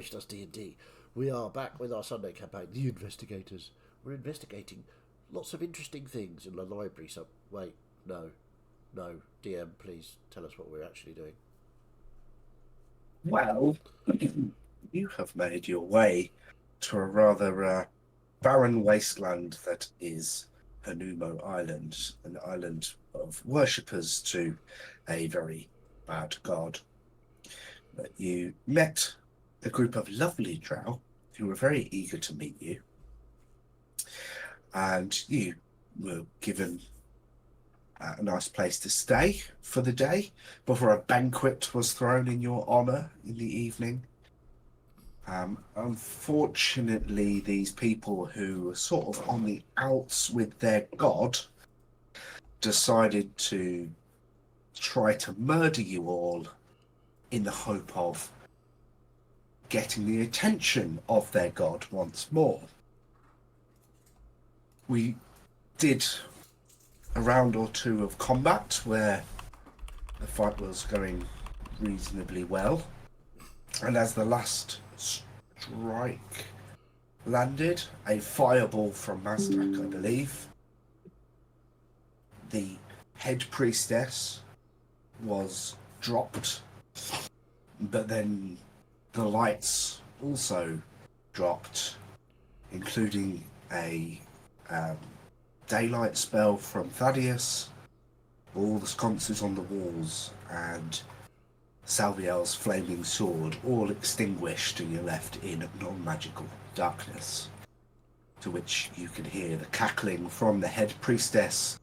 Irish Does D&D. We are back with our Sunday campaign, The Investigators. We're investigating lots of interesting things in the library, so... Wait, no. DM, please tell us what we're actually doing. Well, you have made your way to a rather barren wasteland that is Hanumo Island, an island of worshippers to a very bad god. But you met a group of lovely drow who were very eager to meet you, and you were given a nice place to stay for the day before a banquet was thrown in your honor in the evening. Unfortunately, these people who were sort of on the outs with their god decided to try to murder you all in the hope of getting the attention of their god once more. We did a round or two of combat where the fight was going reasonably well, and as the last strike landed, a fireball from Mazdak, I believe, the head priestess was dropped, but then the lights also dropped, including a daylight spell from Thaddeus, all the sconces on the walls, and Salviel's flaming sword, all extinguished, and you're left in non-magical darkness, to which you can hear the cackling from the head priestess,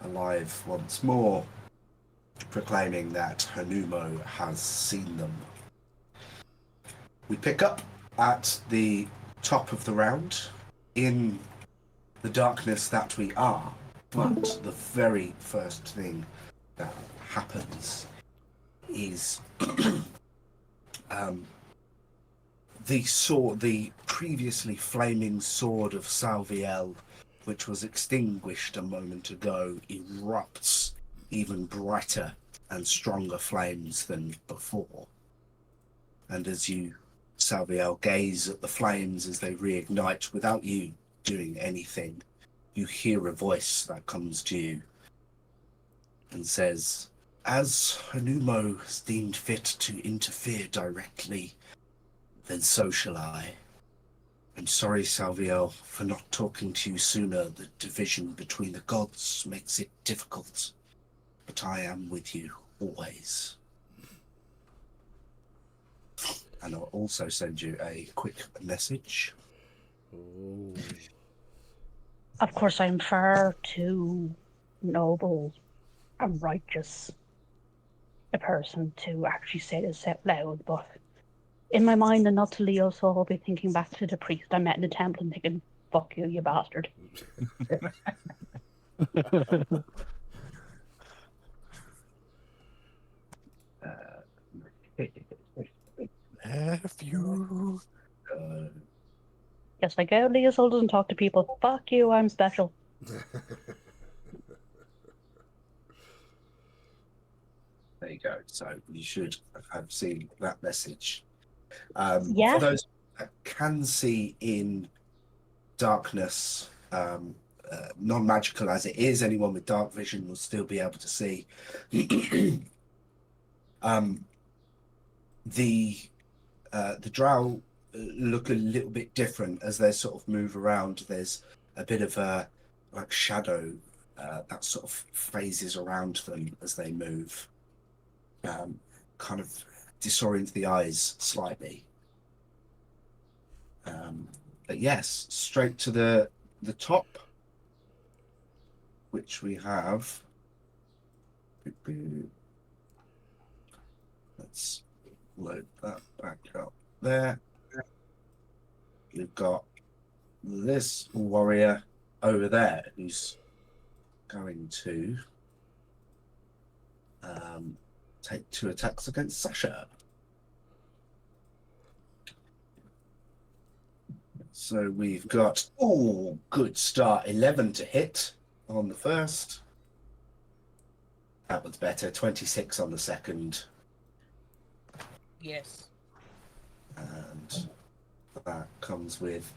alive once more, proclaiming that Hanumo has seen them. We pick up at the top of the round in the darkness that we are, but the very first thing that happens is the previously flaming sword of Salviel, which was extinguished a moment ago, erupts even brighter and stronger flames than before. And as you, Salviel, gaze at the flames as they reignite without you doing anything, you hear a voice that comes to you and says, "As Hanumo has deemed fit to interfere directly, then so shall I. I'm sorry, Salviel, for not talking to you sooner. The division between the gods makes it difficult, but I am with you always. And I'll also send you a quick message." Ooh. Of course, I'm far too noble and righteous a person to actually say this out loud, but in my mind and not to Leo, so I'll be thinking back to the priest I met in the temple and thinking, fuck you, you bastard. Nephew. Yes, like, oh, Leo Soul doesn't talk to people. Fuck you, I'm special. There you go. So you should have seen that message. Yeah. For those that can see in darkness, non-magical as it is, anyone with dark vision will still be able to see. The drow look a little bit different as they sort of move around. There's a bit of a like shadow that sort of phases around them as they move, kind of disorient the eyes slightly. But yes, straight to the top, which we have. Let's load that back up there. You've got this warrior over there who's going to take 2 attacks against Sasha. So we've got, good start, 11 to hit on the first. That was better, 26 on the second. Yes. And and that comes with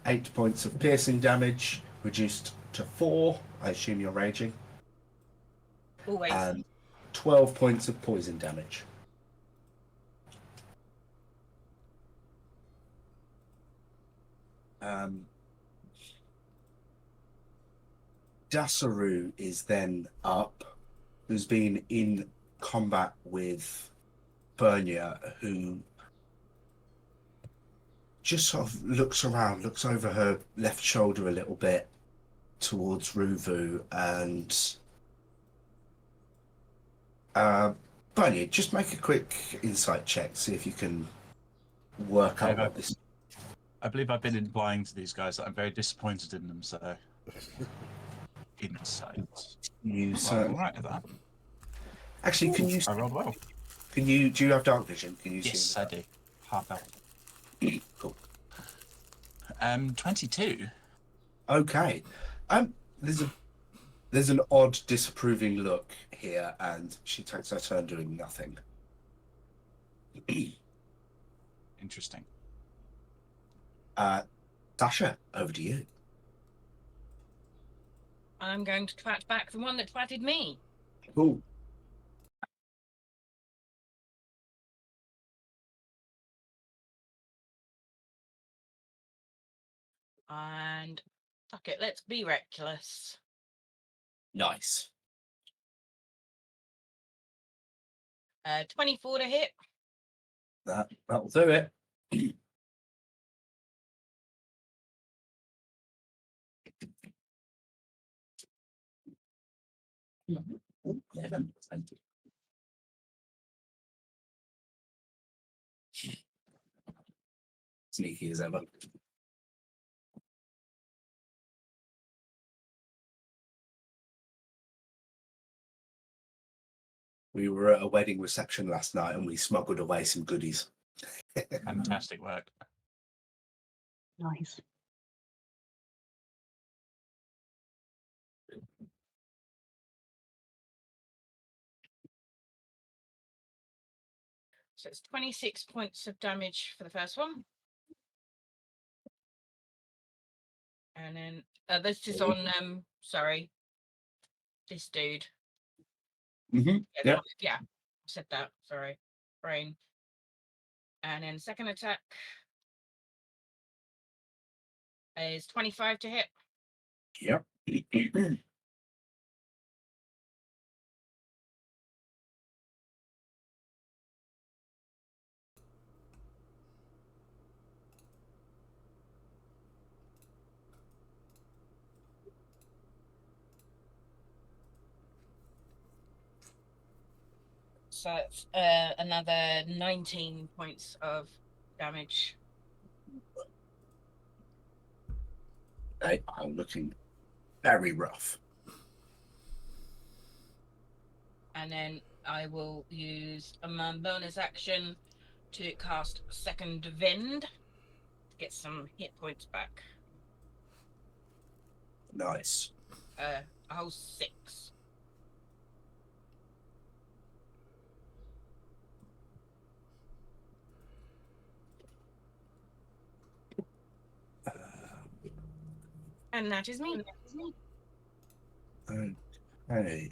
8 points of piercing damage, reduced to 4. I assume you're raging. Always. And 12 points of poison damage. Dasaru is then up, who's been in combat with Bernia, who just sort of looks around, looks over her left shoulder a little bit towards Ruvu, and Bernia, just make a quick insight check, see if you can work out what this. I believe I've been implying to these guys that I'm very disappointed in them, so insight. You Well, certainly. all right at that. Actually, can you? I rolled well. Can you? Do you have dark vision? Can you Yes, see? I do. Half elf. Cool. 22. Okay. There's an odd, disapproving look here, and she takes her turn doing nothing. Interesting. Dasha, over to you. I'm going to twat back the one that twatted me. Cool. And fuck it, let's be reckless. Nice. 24 to hit. That'll do it. Sneaky as ever. We were at a wedding reception last night and we smuggled away some goodies. Fantastic work. Nice. So it's 26 points of damage for the first one. And then this is on sorry. This dude. Mm-hmm. Yeah. Yeah. I said that. Sorry. Brain. And then second attack is 25 to hit. Yep. So it's another 19 points of damage. They are looking very rough. And then I will use a bonus action to cast Second Wind to get some hit points back. Nice. A whole 6. And that is me. Okay.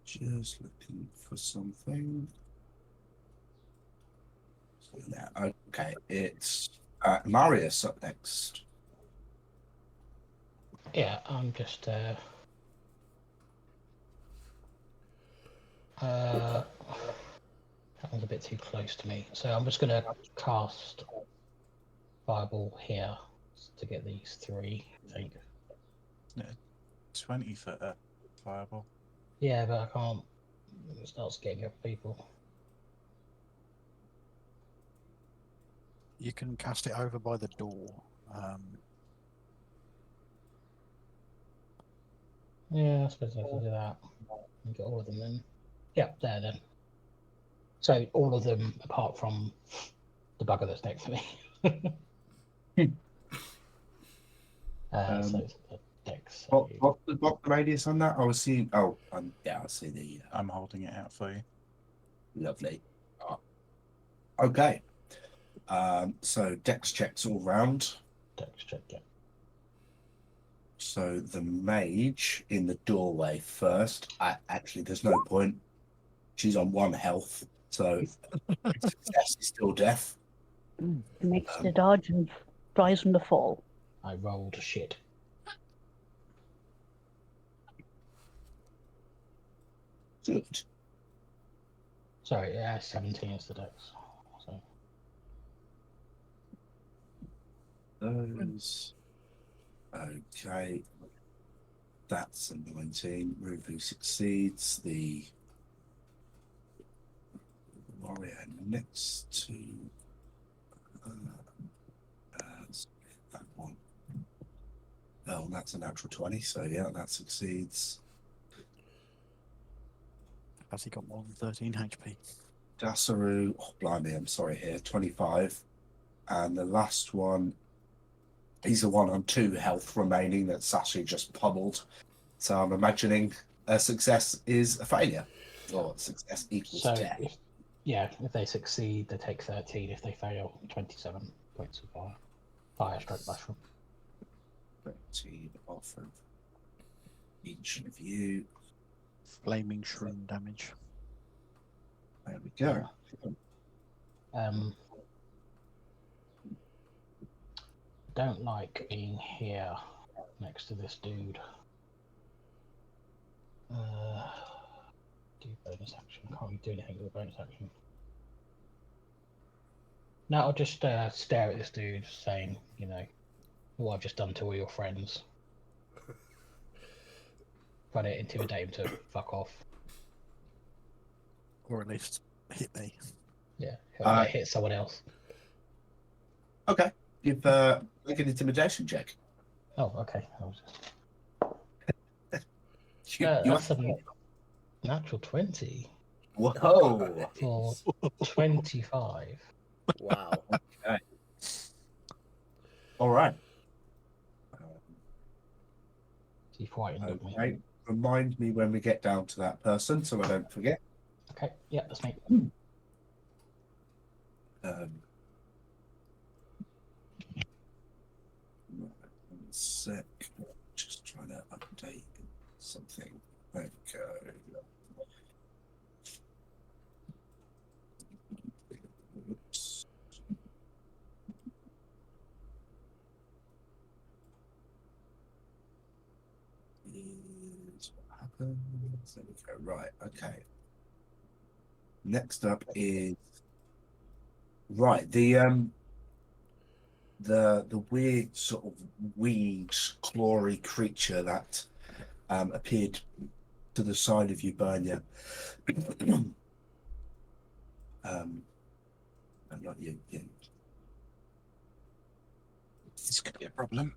Just looking for something. So now, okay, it's Marius up next. Yeah, I'm just that was a bit too close to me. So I'm just gonna cast Fireball here to get these 3, I think. 20-foot fireball. Yeah, but I can't start scaring up people. You can cast it over by the door. Yeah, I suppose I have to do that. And get all of them in. Yeah, there then. So all of them apart from the bugger that's next to me. So it's the dex. What's the radius on that? I was seeing. Oh, yeah, I see the. I'm holding it out for you. Lovely. Okay. So dex checks all round. Dex check, yeah. So the mage in the doorway first. Actually, there's no point. She's on 1 health, so success is still death. Makes the dodge and rise from the fall. I rolled shit. Good. Sorry, yeah, 17 is the dex. So Those. Okay. That's a 19. Ruby succeeds. The warrior next to that one. Oh, that's a natural 20. So yeah, that succeeds. Has he got more than 13 HP? Dasaru, oh blimey, I'm sorry here, 25. And the last one, he's the one on 2 health remaining that Sashi just pummeled. So I'm imagining a success is a failure, or success equals so death. if they succeed, they take 13. If they fail, 27 points of fire. Fire stroke mushroom. 13 off of each of you. Flaming shroom damage. There we go. Don't like being here next to this dude. Do bonus action. Can't really do anything with a bonus action. No, I'll just stare at this dude, saying, you know, what I've just done to all your friends. Try to intimidate him to fuck off. Or at least hit me. Yeah, he'll hit someone else. Okay. Give make an intimidation check. Oh, okay. I was just... You that's a natural 20 Whoa. for 25. Wow. Okay. All right. He frightened of me. Okay. Remind me when we get down to that person so I don't forget. Okay, yeah, that's me. One sec. Just trying to update something. Okay. Oops. Is what happens. There we go. Right. Okay. Next up is right the weird sort of winged clawy creature that appeared to the side of you, Bernia. Not you. This could be a problem.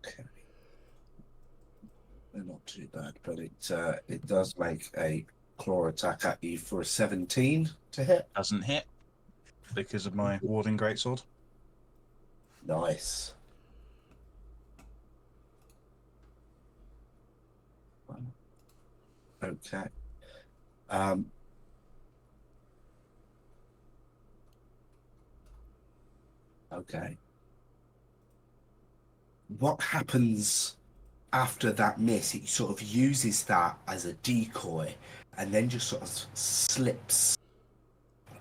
Okay. They're not too bad, but it does make a claw attack at you for a 17 to hit. Doesn't hit because of my warding greatsword. Nice. Okay. Okay. What happens after that miss? It sort of uses that as a decoy and then just sort of slips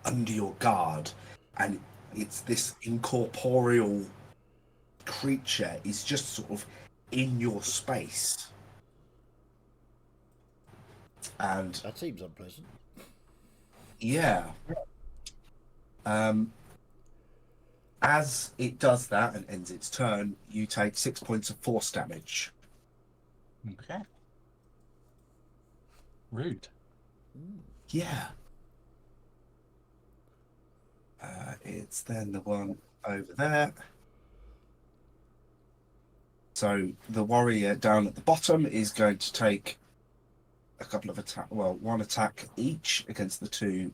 under your guard, and it's this incorporeal creature is just sort of in your space. And That seems unpleasant. yeah. As it does that and ends its turn, you take 6 points of force damage. Okay. Rude. Yeah. It's then the one over there. So the warrior down at the bottom is going to take a couple of attack. Well, one attack each against the two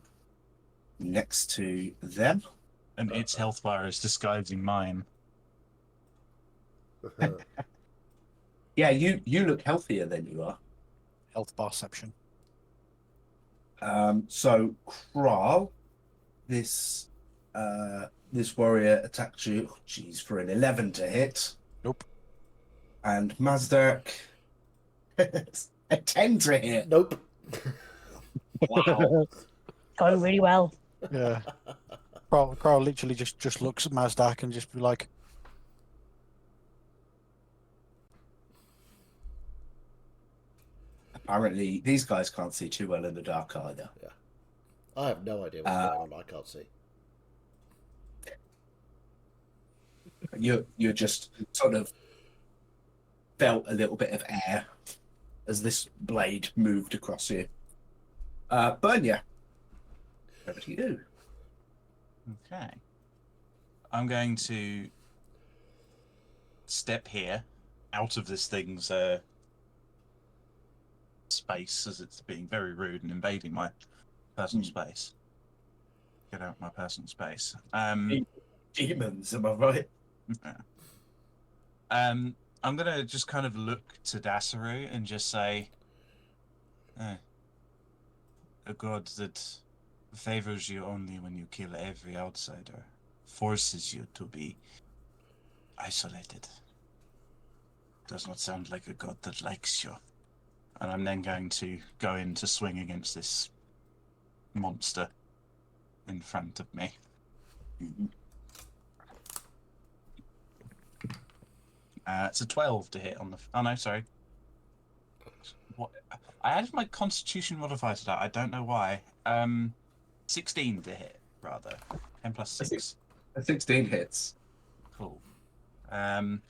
next to them. And its health bar is disguising mine. Yeah, you look healthier than you are. Health barception. So Kral, this this warrior attacks you. Oh, geez, for an 11 to hit, Nope. and Mazdak a 10 to hit. Nope. Wow. Going really well. Yeah. Carl literally just looks at Mazdak and just be like, Apparently, these guys can't see too well in the dark either. I have no idea what's going on. I can't see. You're just sort of felt a little bit of air as this blade moved across you. Bernia, over to you. Okay. I'm going to step here out of this thing's space, as it's being very rude and invading my personal space. Get out my personal space. Demons, am I right? I'm gonna just kind of look to Dasaru and just say, a god that favors you only when you kill every outsider, forces you to be isolated. Does not sound like a god that likes you. And I'm then going to go in to swing against this monster in front of me. It's a 12 to hit on the... Oh, no, sorry. What? I added my constitution modifier to that. I don't know why. 16 to hit, rather. 10 plus 6. 16 hits. Cool. And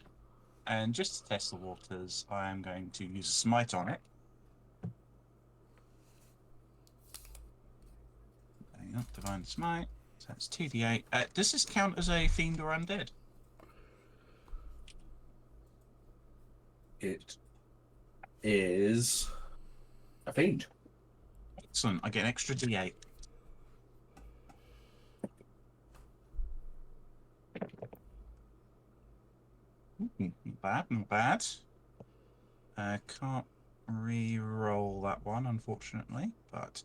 just to test the waters, I am going to use a smite on it. There you go, divine smite. So that's 2d8. Does this count as a fiend or undead? It is a fiend. Excellent. I get an extra d8. Not bad, not bad. Can't re-roll that one, unfortunately, but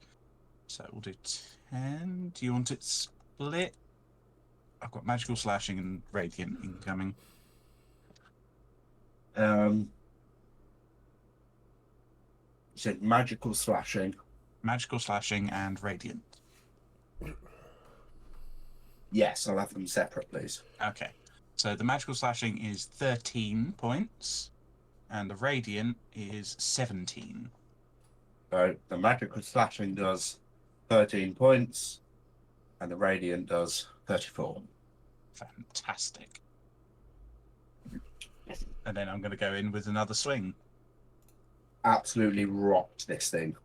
so we'll do 10. Do you want it split? I've got magical slashing and radiant incoming. You said magical slashing. Magical slashing and radiant. Yes, I'll have them separate, please. Okay. So the magical slashing is 13 points, and the radiant is 17. So the magical slashing does 13 points, and the radiant does 34. Fantastic. And then I'm going to go in with another swing. Absolutely rocked this thing.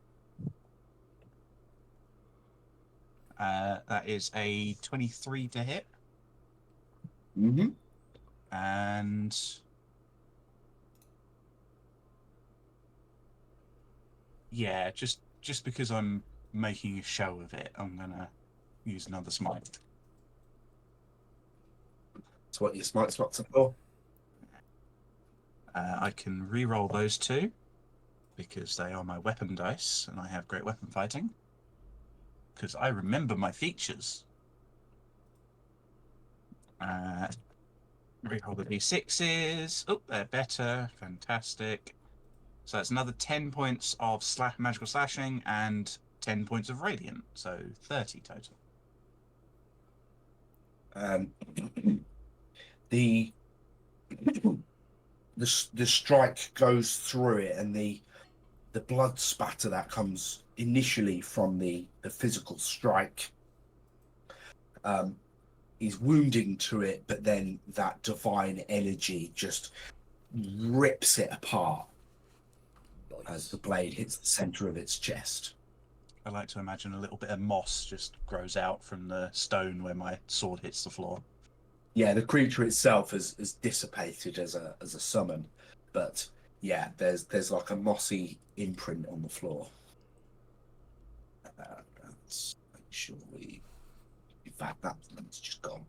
That is a 23 to hit. Mm-hmm. And yeah, just because I'm making a show of it, I'm gonna use another smite. That's what your smite slots are for. I can re-roll those two because they are my weapon dice, and I have great weapon fighting. Because I remember my features. Reroll the d6s. Oh, they're better. Fantastic. So that's another 10 points of magical slashing and 10 points of radiant. So 30 total. The strike goes through it, and the blood spatter that comes initially from the physical strike is wounding to it, but then that divine energy just rips it apart as the blade hits the center of its chest. I like to imagine a little bit of moss just grows out from the stone where my sword hits the floor. Yeah, the creature itself is dissipated as a summon, but yeah, there's like a mossy imprint on the floor. Let's make sure we. In fact, that's just gone.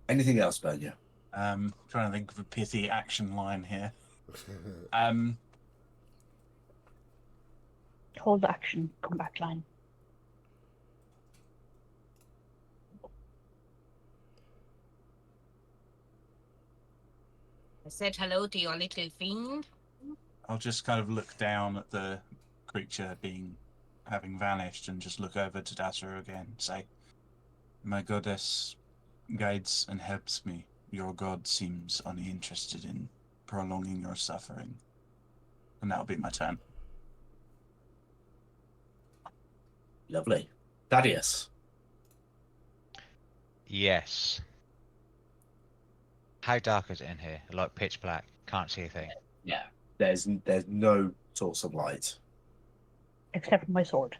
Anything else, Bernia? Trying to think of a pithy action line here. hold action, come back line. I said hello to your little fiend. I'll just kind of look down at the creature having vanished and just look over to Dasra again and say, "My goddess guides and helps me. Your god seems uninterested in prolonging your suffering." And that'll be my turn. Lovely. Thaddeus. Yes. How dark is it in here? Like pitch black. Can't see a thing. Yeah. There's no source of light. Except for my sword.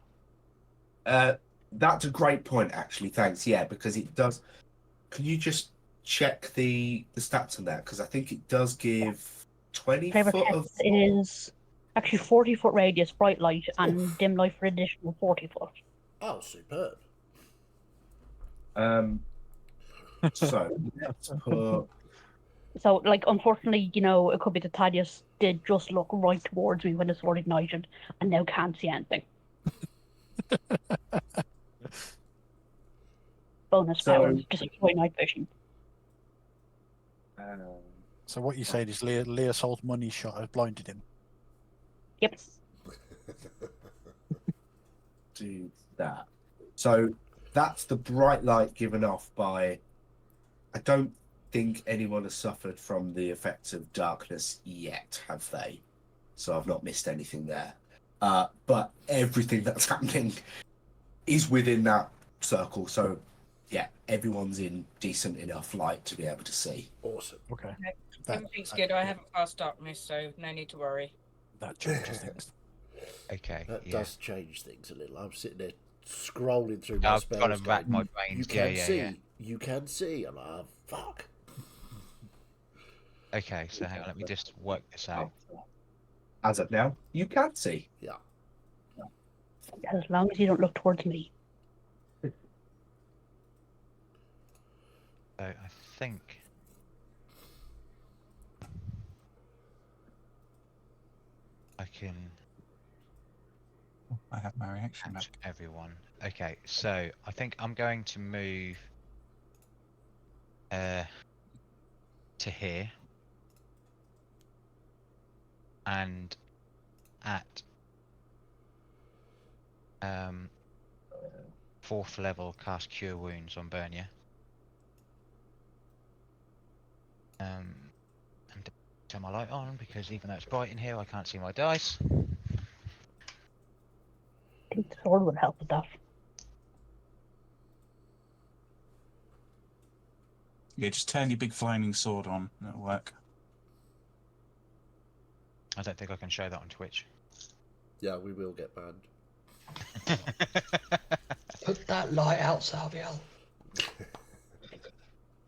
That's a great point, actually. Thanks. Yeah, because it does. Can you just check the stats on that? Because I think it does give 20 Flavor foot of. text is actually 40-foot radius, bright light, and dim light for additional 40 foot. Oh, superb. So let's put. So, like, unfortunately, you know, it could be that Thaddeus did just look right towards me when the sword ignited and now can't see anything. Bonus So- power, destroy night vision. So what you said is Leah Salt's money shot has blinded him. Yep. Do that. So that's the bright light given off by. I don't think anyone has suffered from the effects of darkness yet, have they? So I've not missed anything there. But everything that's happening is within that circle. So yeah, everyone's in decent enough light to be able to see. Awesome. Okay. Everything's good. I haven't passed darkness, so no need to worry. That changes things. Okay. That Yeah. does change things a little. I'm sitting there scrolling through my I've spells. got to rack going, my you brains. can Yeah. see. Yeah. You can see. I'm like, oh, fuck. Okay. So hang on. Let me just work this out. As of now, you can see. Yeah. As long as you don't look towards me. So I think. I can I have my reaction back. catch everyone. Okay, so I think I'm going to move to here and at 4th level cast Cure Wounds on Bernia. And turn my light on because even though it's bright in here I can't see my dice. I think the sword would help with that. Yeah, just turn your big flaming sword on. That'll work. I don't think I can show that on Twitch. Yeah, we will get banned. Put that light out, Salviel.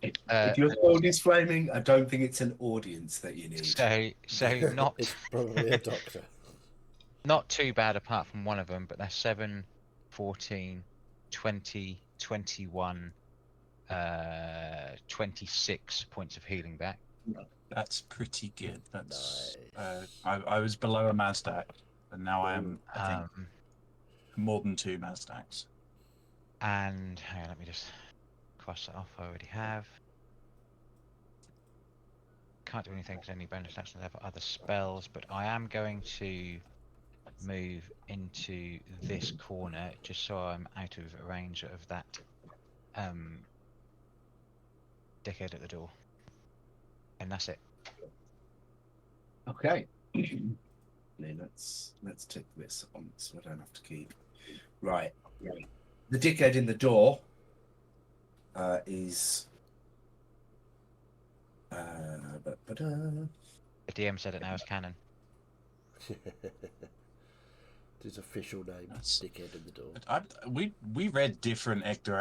If your sword is flaming, I don't think it's an audience that you need. So not It's probably a doctor. not too bad apart from one of them, but that's 7, 14, 20, 21, 26 points of healing back. That's pretty good. That's Nice. I was below a Mazdak, and now I am I think more than 2 Mazdaks. And hang on, let me just cross that off. I already have. Can't do anything because any bonus actions have other spells, but I am going to move into this corner just so I'm out of range of that dickhead at the door. And that's it. Okay. Let's take this on so I don't have to keep. Right. The dickhead in the door is. The DM said it now is canon. His official name, That's- dickhead in the door. We read different Edgar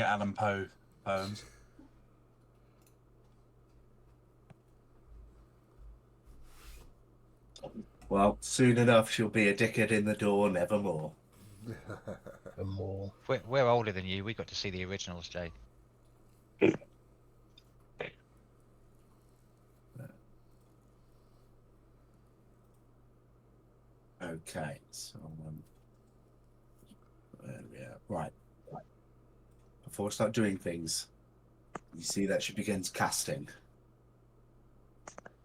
Allan Poe poems. Well, soon enough she'll be a dickhead in the door, nevermore. For more. We're older than you. We got to see the originals, Jade. Okay, so there we are. Right. Before I start doing things, you see that she begins casting.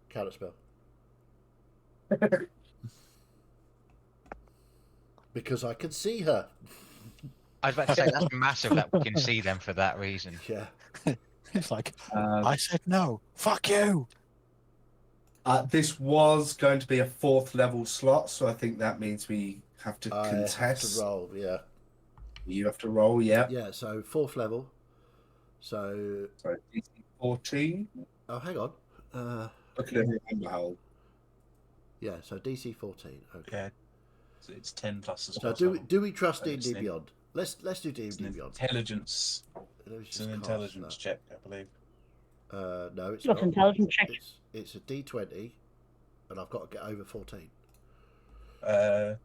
Counter spell. Because I can see her. I was about to say that's massive that we can see them for that reason. Yeah. It's like, Um, I said no. Fuck you. This was going to be a 4th level slot, so I think that means we have to I contest. have to roll, yeah. You have to roll, yeah. Yeah, so 4th level. So, So DC 14. oh, hang on. I can never remember how. Yeah, so DC 14. Okay. Yeah. So it's 10 plus the So spell. do we trust It's D&D an- Beyond? Let's do D&D It's an Beyond. intelligence. Let me It's just an cast intelligence check, I believe. that. No, it's What's not. intelligence check? It's a D20, and I've got to get over 14. There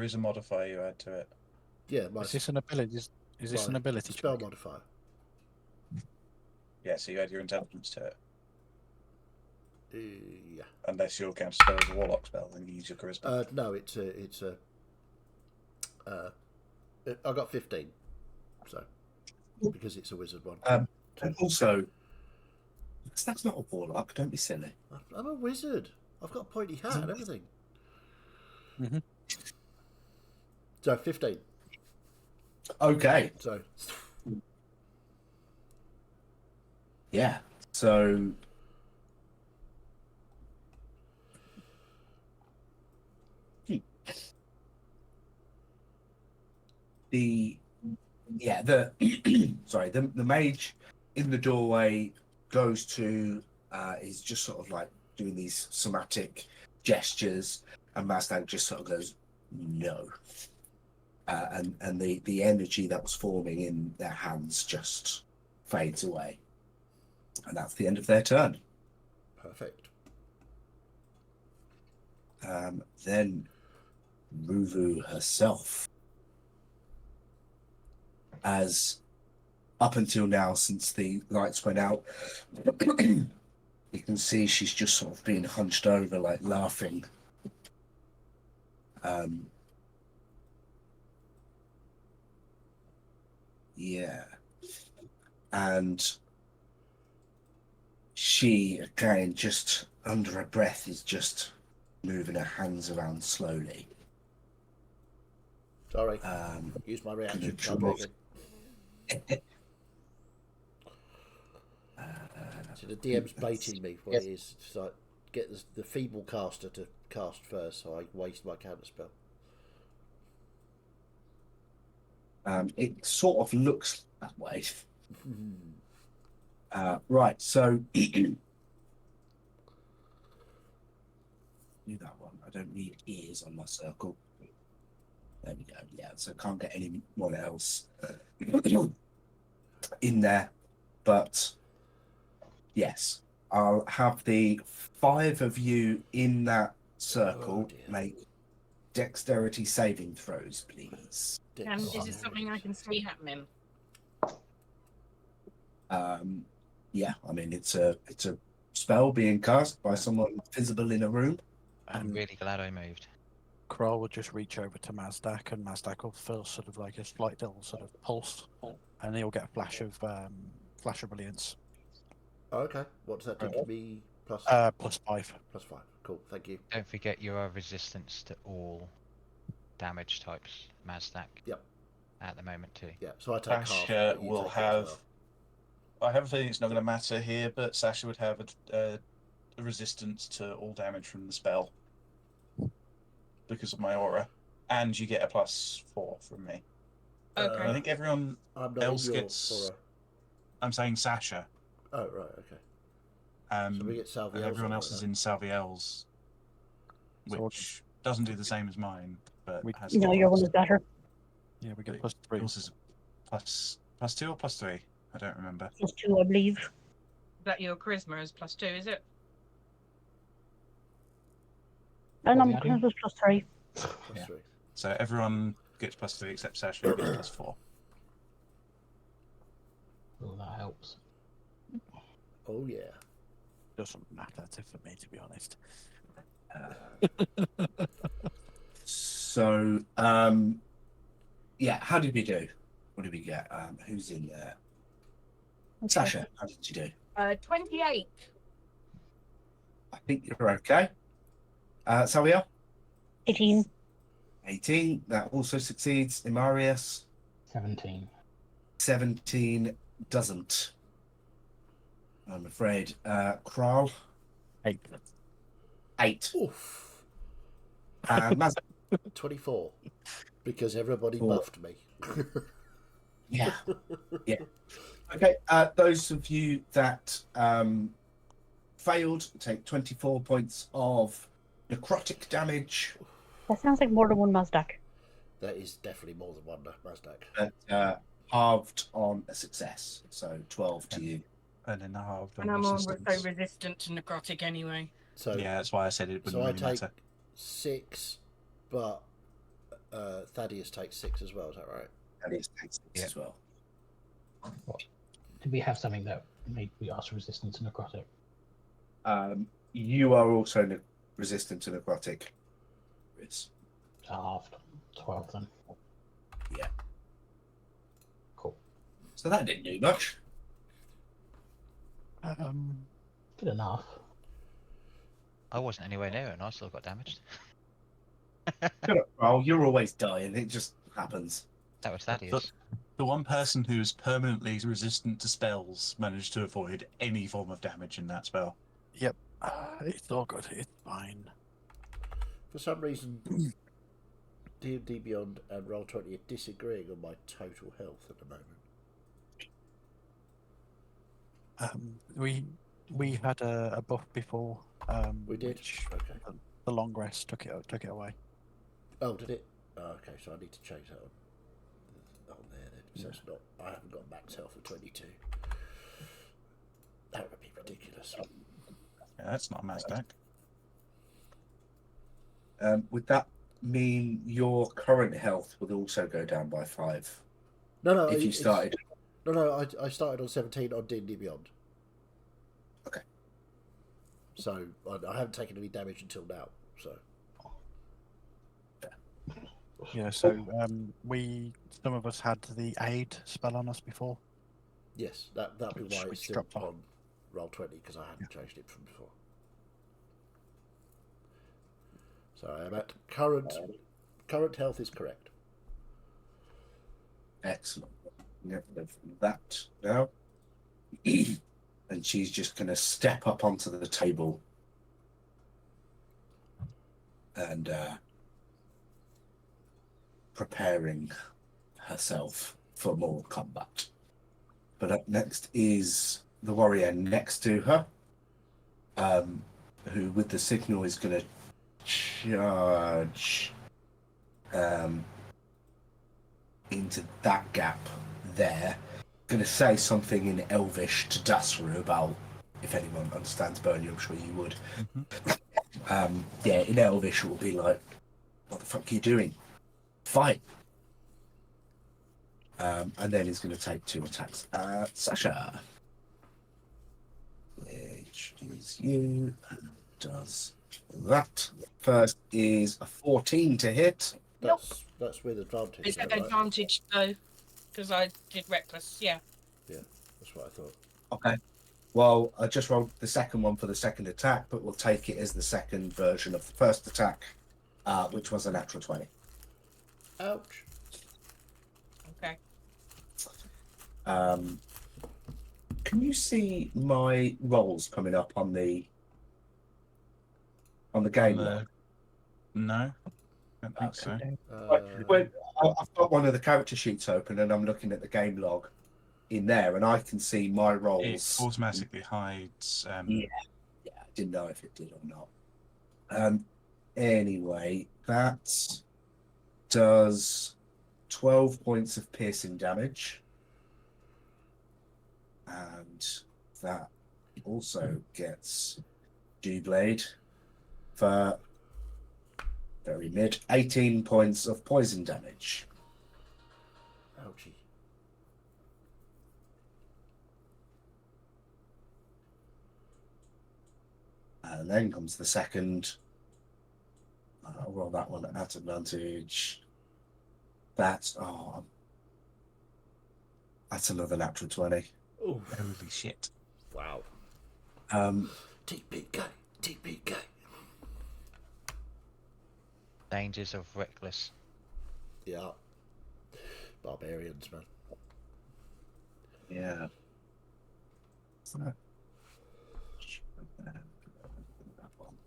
is a modifier you add to it. Yeah, my Is this an ability? Is this an my ability spell check? modifier? Yeah, so you add your intelligence to it. Yeah. Unless your counter spell is a warlock spell, then you use your charisma. No, it's a. I got 15, so because it's a wizard one. And also, that's not a warlock, don't be silly. I'm a wizard. I've got a pointy hat and everything. Mhm. So 15. Okay, So yeah. So the sorry, the mage in the doorway goes to is just sort of like doing these somatic gestures, and Mazdak just sort of goes no, and the energy that was forming in their hands just fades away, and that's the end of their turn. perfect. Then Ruvu herself, as up until now, since the lights went out, you can see she's just sort of been hunched over, like laughing. Yeah. And she, again, just under her breath, is just moving her hands around slowly. Sorry. Use my reaction. Draw. I'll do it again. So the DM's baiting me. What it is, it's like get the feeble caster to cast first, so I waste my counter spell. It sort of looks that way. Right, so do that one. I don't need ears on my circle. There we go. Yeah, so can't get anyone else in there. But yes, I'll have the 5 of you in that circle make dexterity saving throws, please. And is this something I can see happening? Yeah, I mean it's a spell being cast by someone visible in a room. I'm really glad I moved. Kroll will just reach over to Mazdak, and Mazdak will feel sort of like a slight little sort of pulse, and he'll get a flash of brilliance. Oh, okay. What does that do to me? Plus +5. +5. Cool. Thank you. Don't forget you are resistance to all damage types, Mazdak. Yep. At the moment too. Yeah. So I take half. Sasha but you will take it as have. well. I have a feeling it's not going to matter here, but Sasha would have a resistance to all damage from the spell because of my aura, and you get a +4 from me. Okay. I think everyone I'm not else in your gets. aura. I'm saying Sasha. Oh right. Okay. So we get Salviel's and everyone aura else is then. in Salviel's, So which doesn't do the same as mine, but We- has No, your one is better. Yeah, we get +3. Yours is +2 or +3? I don't remember. +2, I believe. Is that your charisma is +2, is it? And I'm What are we going to +3. Yeah. +3. So everyone gets +3 except Sasha, who gets +4. Oh, that helps. Oh yeah. Doesn't matter for me, to be honest. So, yeah, how did we do? What did we get? Who's in there? Okay. Sasha, how did you do? 28. I think you're okay. Sawia, 18. 18. That also succeeds. Imarius, 17. 17 doesn't. I'm afraid. Kral, 8. 8. Oof. Maz, 24. Because everybody Four. buffed me. yeah. Yeah. Okay, those of you that failed take 24 points of necrotic damage, That sounds like more than one Mazdak. That is definitely more than one Mazdak. but halved on a success. So 12 to you. And then half And I'm almost so resistant to necrotic anyway. So Yeah, that's why I said it wouldn't so I really take matter. 6, but Thaddeus takes 6 as well. Is that right? And it takes 6 as well. Did we have something that made we ask resistant to necrotic? You are also resistant to necrotic. It's Halved. 12 then. Yeah. Cool. So that didn't do much. Good enough. I wasn't anywhere near it and I still got damaged. Well, you're always dying. It just happens. That was Thaddeus. The one person who's permanently resistant to spells managed to avoid any form of damage in that spell. It's all good. It's fine. For some reason, D&D Beyond and Roll20 are disagreeing on my total health at the moment. We had a buff before. We did? Which Okay. the long rest took it away. Oh, did it? Oh, okay, so I need to change that on there then. So it's not. I haven't got max health of 22. That would be ridiculous. Yeah, that's not a Mazdak. Would that mean your current health would also go down by 5 No, if you started? No, I started on 17 on D&D Beyond. Okay. So I haven't taken any damage until now. So Yeah. So some of us had the aid spell on us before. yes, that'd be why it's Which still dropped off. on Roll20 because I hadn't changed it from before. So I am at current health is correct. Excellent. Get rid of that now. And she's just going to step up onto the table and preparing herself for more combat. But up next is the warrior next to her, who with the signal is going to charge into that gap there. Going to say something in Elvish to Dasru about, if anyone understands Burnley, I'm sure you would. Yeah, in Elvish it will be like, what the fuck are you doing? Fight. And then he's going to take 2 attacks. Sasha, which is you, does that. First is a 14 to hit. That's with advantage. It's though, at right? advantage though, because I did reckless. Yeah. That's what I thought. Okay. Well, I just rolled the second one for the second attack, but we'll take it as the second version of the first attack, which was a natural 20. Ouch. Okay. Can you see my rolls coming up on the game log? No, I don't think so. I've got one of the character sheets open and I'm looking at the game log in there, and I can see my It rolls. automatically hides. Yeah, I didn't know if it did or not. Anyway, that does 12 points of piercing damage, and that also gets Dewblade for very mid 18 points of poison damage. Ouchie. And then comes the second I'll roll that one at advantage. That's that's another natural 20. Oh, Holy shit. wow. Um, TPK, TPK. Dangers of reckless. Yeah. Barbarians, man. yeah.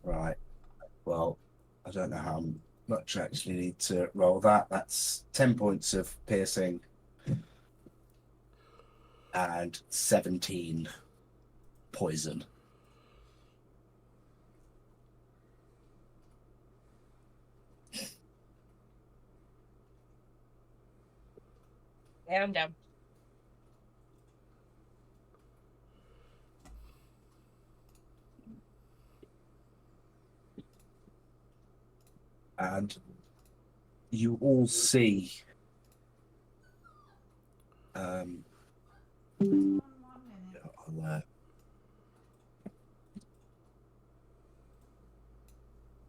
Right. Well, I don't know how much I actually need to roll that. That's 10 points of piercing and 17 poison. Yeah, I'm down. And you all see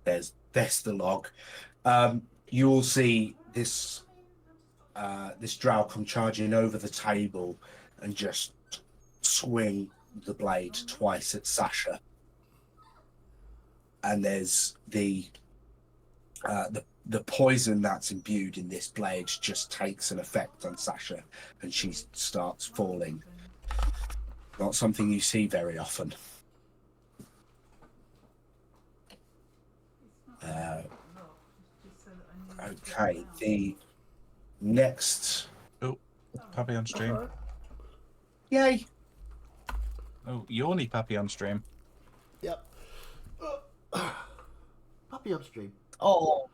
there's the log. You all see this this drow come charging over the table and just swing the blade twice at Sasha. And there's the poison that's imbued in this blade just takes an effect on Sasha, and she starts falling. Not something you see very often. Okay, the next. Oh, puppy on stream. Yay! Oh, Yawny puppy on stream. Yep. Puppy upstream. Oh,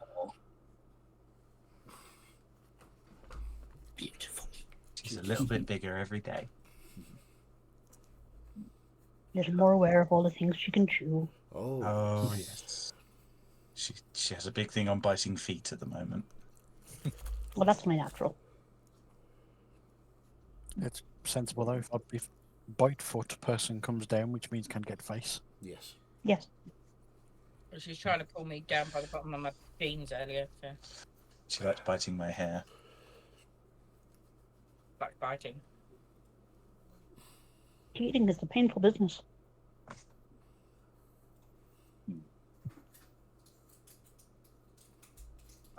beautiful. She's a little bit bigger every day. Little more aware of all the things she can chew. Oh. Oh, yes. She has a big thing on biting feet at the moment. Well, that's my natural. It's sensible though. If bite foot person comes down, which means can get face. Yes. Yes. She was trying to pull me down by the bottom of my jeans earlier. So, She liked biting my hair. like biting. Eating is a painful business.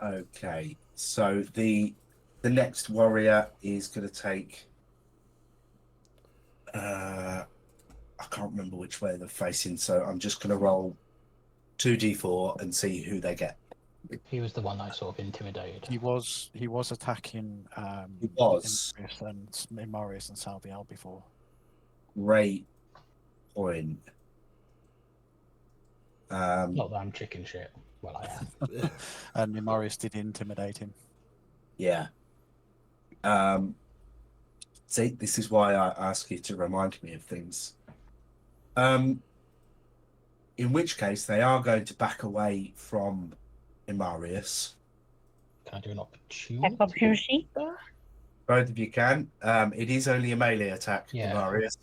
Okay, so the next warrior is going to take. I can't remember which way they're facing, so I'm just going to roll 2d4 and see who they get. He was the one I sort of intimidated. He was attacking. He was. Marius and Salviel before. Great point. Not that I'm chicken shit. Well, I am. And Marius did intimidate him. Yeah. See, this is why I ask you to remind me of things. In which case, they are going to back away from Imarius. Can I do an opportunity? Opportunity? Both of you can. It is only a melee attack, Yeah. Imarius.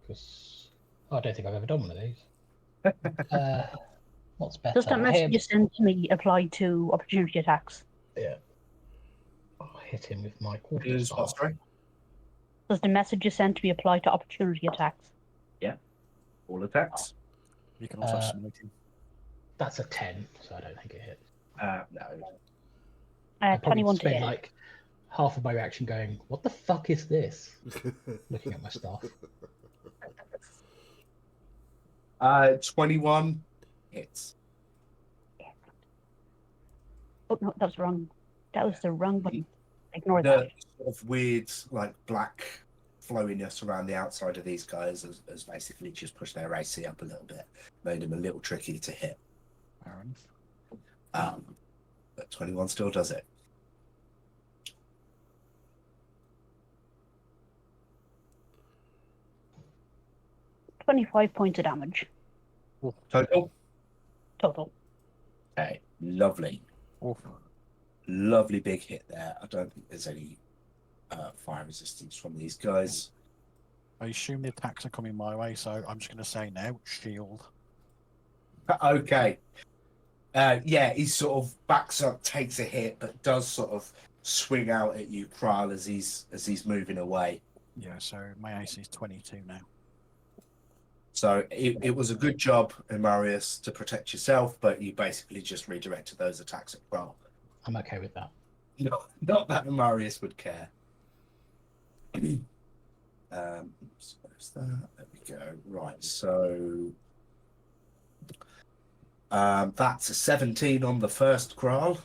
Because I don't think I've ever done one of these. What's better? Does that message you sent to me apply to opportunity attacks? Yeah. I'll hit him with my Is what, quarterstaff. sorry? Does the message you sent to me apply to opportunity attacks? All attacks? You can also Uh, smite him. That's a 10, so I don't think it hits. No. I probably 21 to spent hit. like half of my reaction going, "What the fuck is this?" Looking at my stuff. 21 hits. Oh no, that was wrong. That was the wrong button. Ignore The that. sort of weird, like, black flowiness around the outside of these guys has basically just pushed their AC up a little bit, made them a little tricky to hit. Aaron. But 21 still does it. — 25 points of damage Total? total. Okay, lovely. Oh, Lovely big hit there. I don't think there's any fire resistance from these guys. I assume the attacks are coming my way, so I'm just going to say now, shield. Okay. Yeah, he sort of backs up, takes a hit, but does sort of swing out at you, Kral, as he's moving away. Yeah, so my AC is 22 now. So it was a good job, Marius, to protect yourself, but you basically just redirected those attacks at Kral. I'm okay with that. Not that Marius would care. So where's that? There we go. Right, so that's a 17 on the first Kral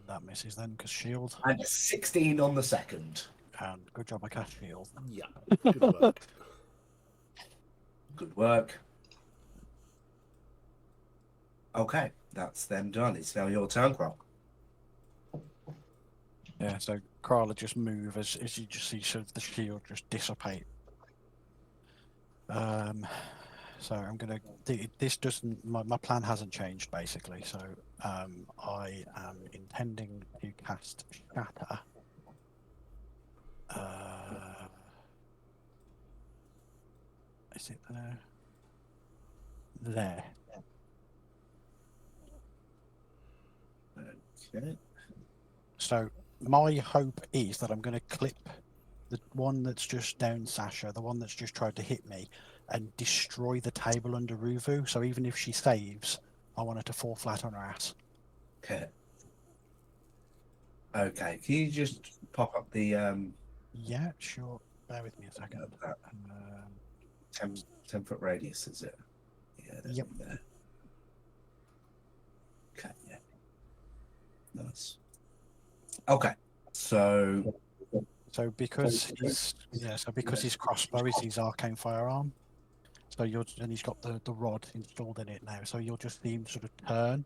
That misses then, because shield. and a 16 on the second. And good job I cast shield. Yeah. Good work. Good work. Okay, that's them done. It's now your turn, Kral. Yeah, so Kral will just move as you just see sort of the shield just dissipate. So I'm gonna. This doesn't. My plan hasn't changed basically. So I am intending to cast Shatter. Is it there? There. Okay. So my hope is that I'm going to clip the one that's just down Sasha, the one that's just tried to hit me, and destroy the table under Ruvu. So even if she saves, I want her to fall flat on her ass. Okay. Okay. Can you just pop up the Yeah, sure. Bear with me a second. that 10 foot radius, is it? Yeah, there's Yep. one there. Okay, yeah. Nice. Okay. So So because his crossbow is his arcane firearm, so he's got the rod installed in it now. So you'll just see him sort of turn,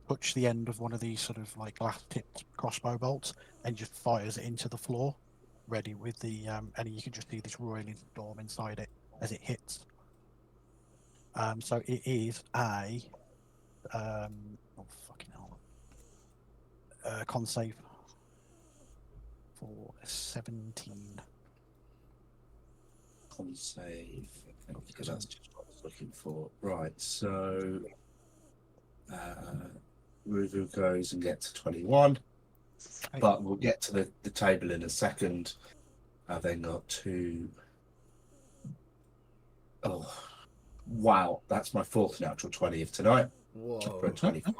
touch the end of one of these sort of like glass tipped crossbow bolts, and just fires it into the floor, ready with the and you can just see this roiling storm inside it as it hits. So it is a oh fucking hell, con save for 17. con save, because that's just what I was looking for. Right, so Ruvu goes and gets a 21, but we'll get to the table in a second. I've then got two. Oh, wow, that's my fourth natural 20 of tonight. For a Whoa. 25.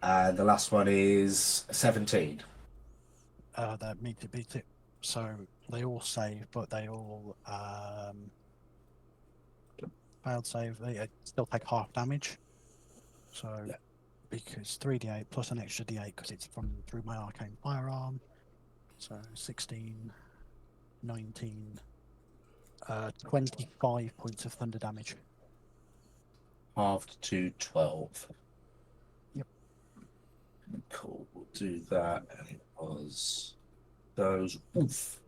And the last one is 17. That meet to beat it. So they all save, but they all failed save. They still take half damage. So Yeah. because 3d8 plus an extra d8 because it's through my arcane firearm. So 16, 19, 25 points of thunder damage. Halved to 12. Yep. Cool, we'll do that. And it was those. Oof.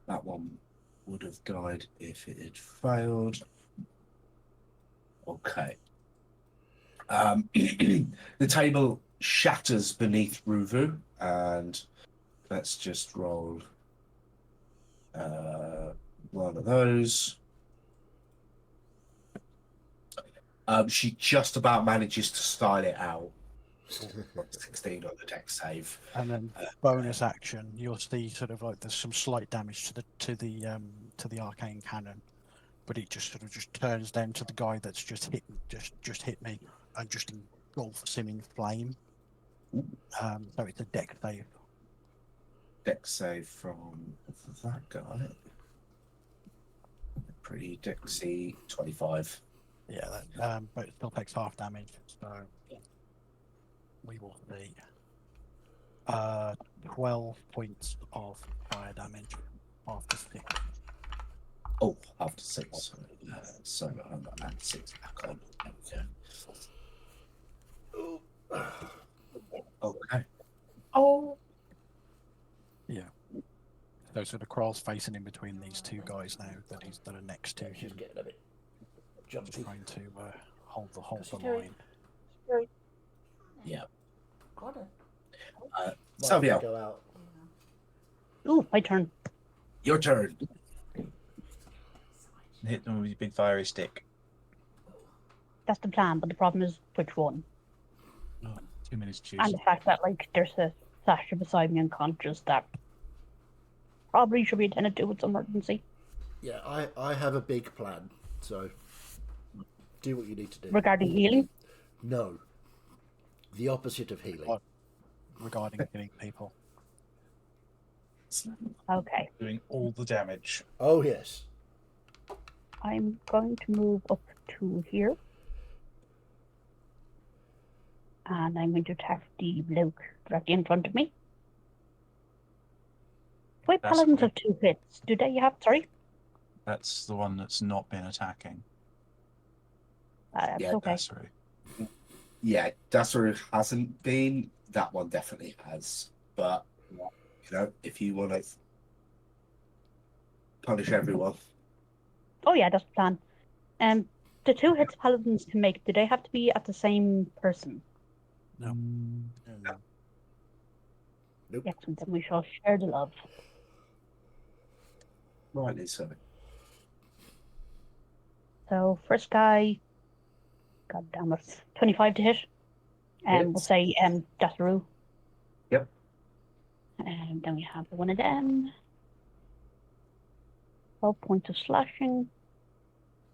That one would have died if it had failed. Okay. The table shatters beneath Ruvu, and let's just roll one of those. She just about manages to style it out. 16 on the deck save. And then bonus action, you'll see sort of like there's some slight damage to the arcane cannon, but it just sort of just turns down to the guy that's just hit me and just engulfs him in flame. So it's a deck save. Deck save from that guy. Pretty Dexy 25. Yeah, that, but it still takes half damage. So we will see 12 points of fire damage after 6. Oh, after 6. So I'm at 6 back on. Okay. Oh, Yeah. So sort of Kral's facing in between these two guys now that are next to She's him, getting a bit jumpy. trying to hold the What's she line. doing? Yeah. Got her. Uh, Might Savio, go out. ooh, my turn. your turn. Hit them with your big fiery stick. That's the plan, but the problem is which one. 2 minutes choose. And the fact that, like, there's a Sasha beside me unconscious that probably should be attended to with some urgency. Yeah, I have a big plan, so do what you need to do. Regarding healing, No. The opposite of healing. What? Regarding killing people. okay. Doing all the damage. Oh, yes. I'm going to move up to here. And I'm going to attack the bloke directly in front of me. Wait, That's paladins okay. have 2 hits. Do they have, sorry? That's the one that's not been attacking. That's Yeah, okay. Dasseru. Yeah, Dassaru hasn't been. That one definitely has. But, if you want to punish everyone. Oh yeah, that's the plan. The 2 hits paladins can make, do they have to be at the same person? No. Nope. Excellent, then we shall share the love. Rightly so. So first guy, god damn it, 25 to hit. We'll Hits. say Dassaru. Yep. And then we have one of them. 12 points of slashing.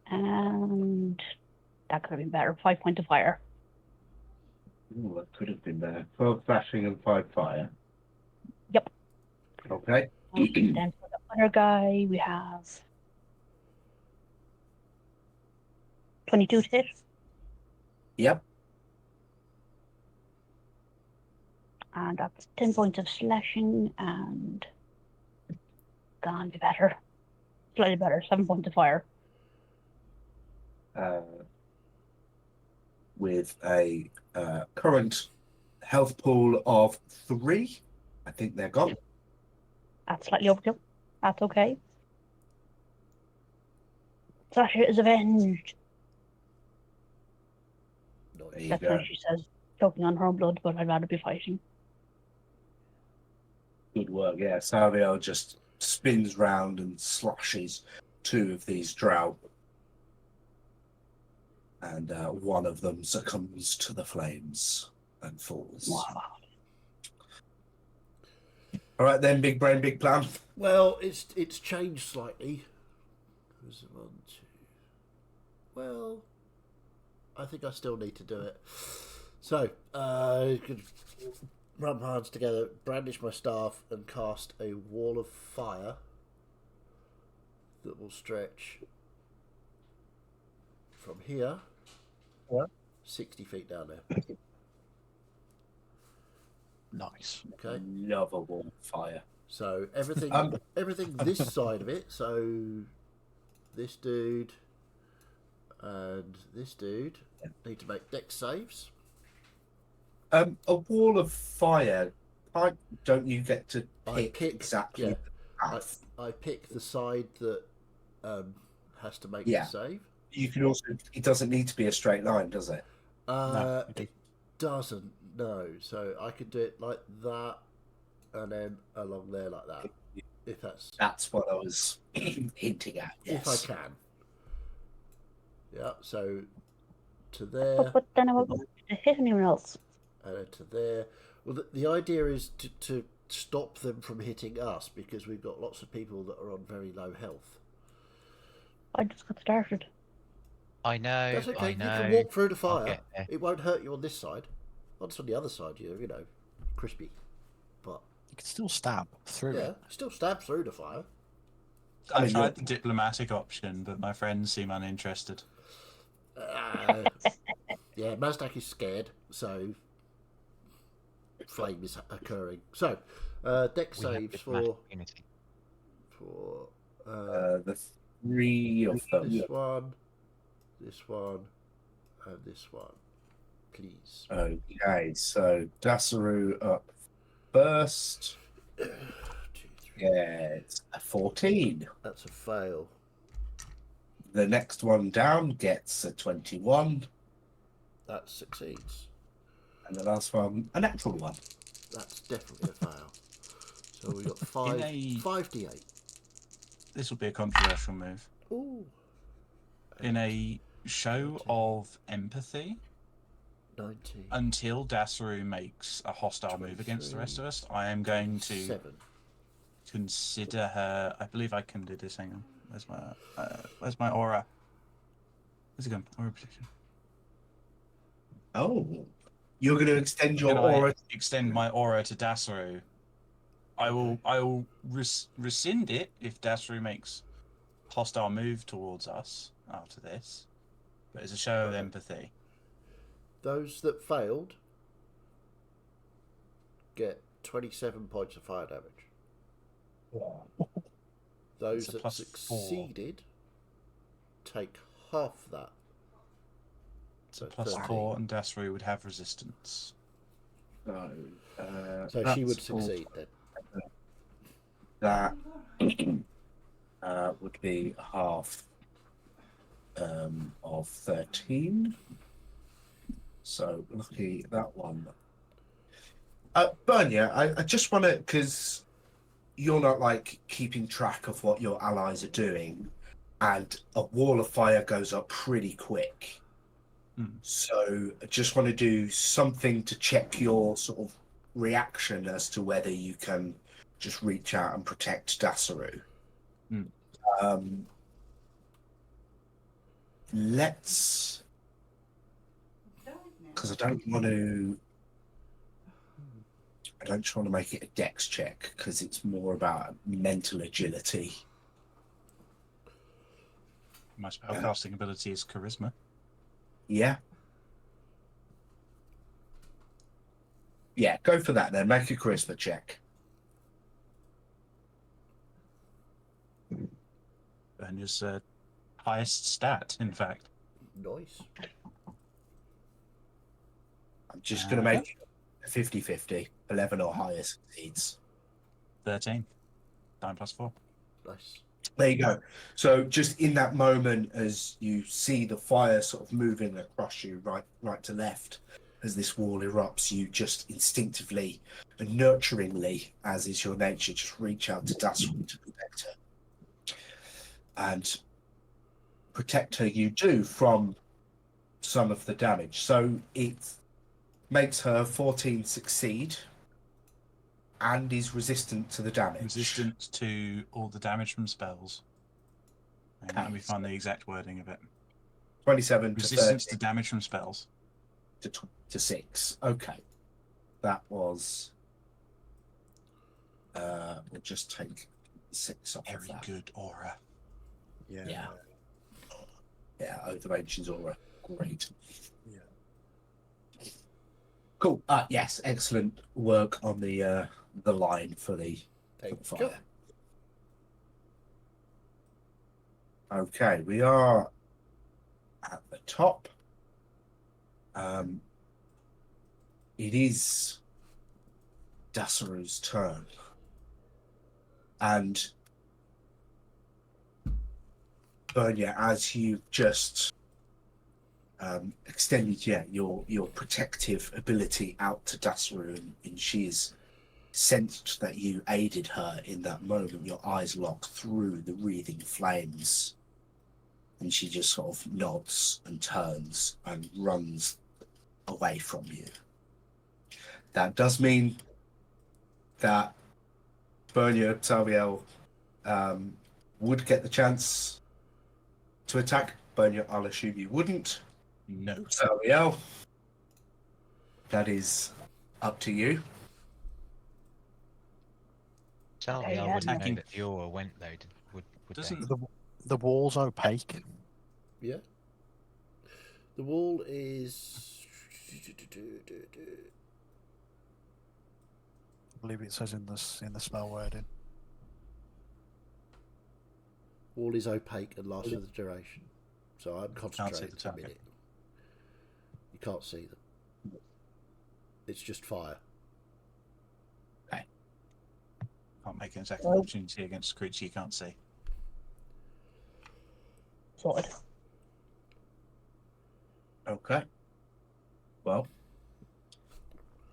And that could have been better. 5 points of fire. Ooh, that could have been there. 12 flashing and 5 fire. Yep. Okay. And then for the other guy, we have 22 to hit. Yep. And that's 10 points of slashing and gone be better. Slightly better, 7 points of fire. With a current health pool of 3. I think they're gone. That's slightly overkill. That's okay. Sasha is avenged. There you That's go. what she says, choking on her own blood, but I'd rather be fighting. Good work. Yeah, Savio just spins round and slashes 2 of these drow. And one of them succumbs to the flames and falls. Wow. All right then, big brain, big plan. Well, it's changed slightly. There's 1, 2. Well, I think I still need to do it. So, I could rub my hands together, brandish my staff, and cast a wall of fire that will stretch from here, 60 feet down there. Nice. Okay. Lovable fire. So everything, Um, everything this side of it. So this dude and this dude need to make dex saves. A wall of fire. Don't you get to I pick, pick- exactly yeah. the path? I pick the side that has to make Yeah. the save. You can also. It doesn't need to be a straight line, does it? No, you do. It doesn't. No. So I could do it like that, and then along there like that. If That's what I was hinting at. if I Yes. can. Yeah. So to there. But then I won't be able to hit anyone else. To there. Well, the idea is to stop them from hitting us because we've got lots of people that are on very low health. I just got started. I know. That's okay. I You know. can walk through the I'll fire. get there. It won't hurt you on this side. Once on the other side, you know, crispy. But You can still stab through yeah, it. still stab through the fire. I I mean, tried the diplomatic option, but my friends seem uninterested. Yeah, Mazdak is scared, so flame is occurring. So, dex We have saves diplomatic immunity. for The 3 of them. this one, and this one. Please. Okay, so Dassaru up first. 2, 3. Yeah, it's a 14. That's a fail. The next one down gets a 21. That succeeds. And the last one, a natural 1. That's definitely a fail. So we got In a- 5d8. This will be a controversial move. Ooh. In a show of empathy, 19. until Dasaru makes a hostile move against the rest of us, I am going to 7. consider her. I believe I can do this. Hang on. Where's my aura? Where's it gone? Aura protection. Oh, you're going to extend your Can I aura. extend my aura to Dasaru? I will rescind it if Dasaru makes a hostile move towards us after this. But as a show of empathy. Those that failed get 27 points of fire damage. Those It's a that +4. succeeded take half that. So So +4, and Dasaru would have resistance. So, So she would that's all- succeed then. That would be half of 13. So lucky that one. Bernia, I just want to, because you're not like keeping track of what your allies are doing, and a wall of fire goes up pretty quick. So I just want to do something to check your sort of reaction as to whether you can just reach out and protect Dasaru. Let's, because I don't want to make it a dex check, because it's more about mental agility. My spellcasting ability is charisma. Yeah. Yeah, go for that then. Make a charisma check. And his highest stat, in fact. Nice. I'm just going to make it 50-50. 11 or higher succeeds. 13. 9 + 4. Nice. There you go. So just in that moment, as you see the fire sort of moving across you, right to left, as this wall erupts, you just instinctively and nurturingly, as is your nature, just reach out to Dasaru to protect her. And protect her you do from some of the damage. So it makes her 14 succeed and is resistant to the damage. Resistant to all the damage from spells. And let me find the exact wording of it. 27 Resistance to to 30 damage from spells. to 6. Okay. That was... we'll just take 6 off of Very that. good aura. Yeah. Yeah, Overvention's aura. Great. Yeah. Cool. Yes, excellent work on the line for the fire. Okay, we are at the top. It is Dasaru's turn. And Bernia, as you just extended your protective ability out to Dasaru, and she's sensed that you aided her in that moment, your eyes lock through the wreathing flames, and she just sort of nods and turns and runs away from you. That does mean that Bernia Taviel would get the chance to attack. Bernia, I'll assume you wouldn't. No. Taviel, that is up to you. Salviel yeah. wouldn't know Attacking. that the aura went though, would they? Doesn't The wall's opaque. Yeah. The wall is. I believe it says in the spell wording. Wall is opaque and lasts for the duration. So I'm concentrating the a target. minute. You can't see them. It's just fire. can't make an attack of opportunity against a creature you can't see. Sorted. Okay. Well,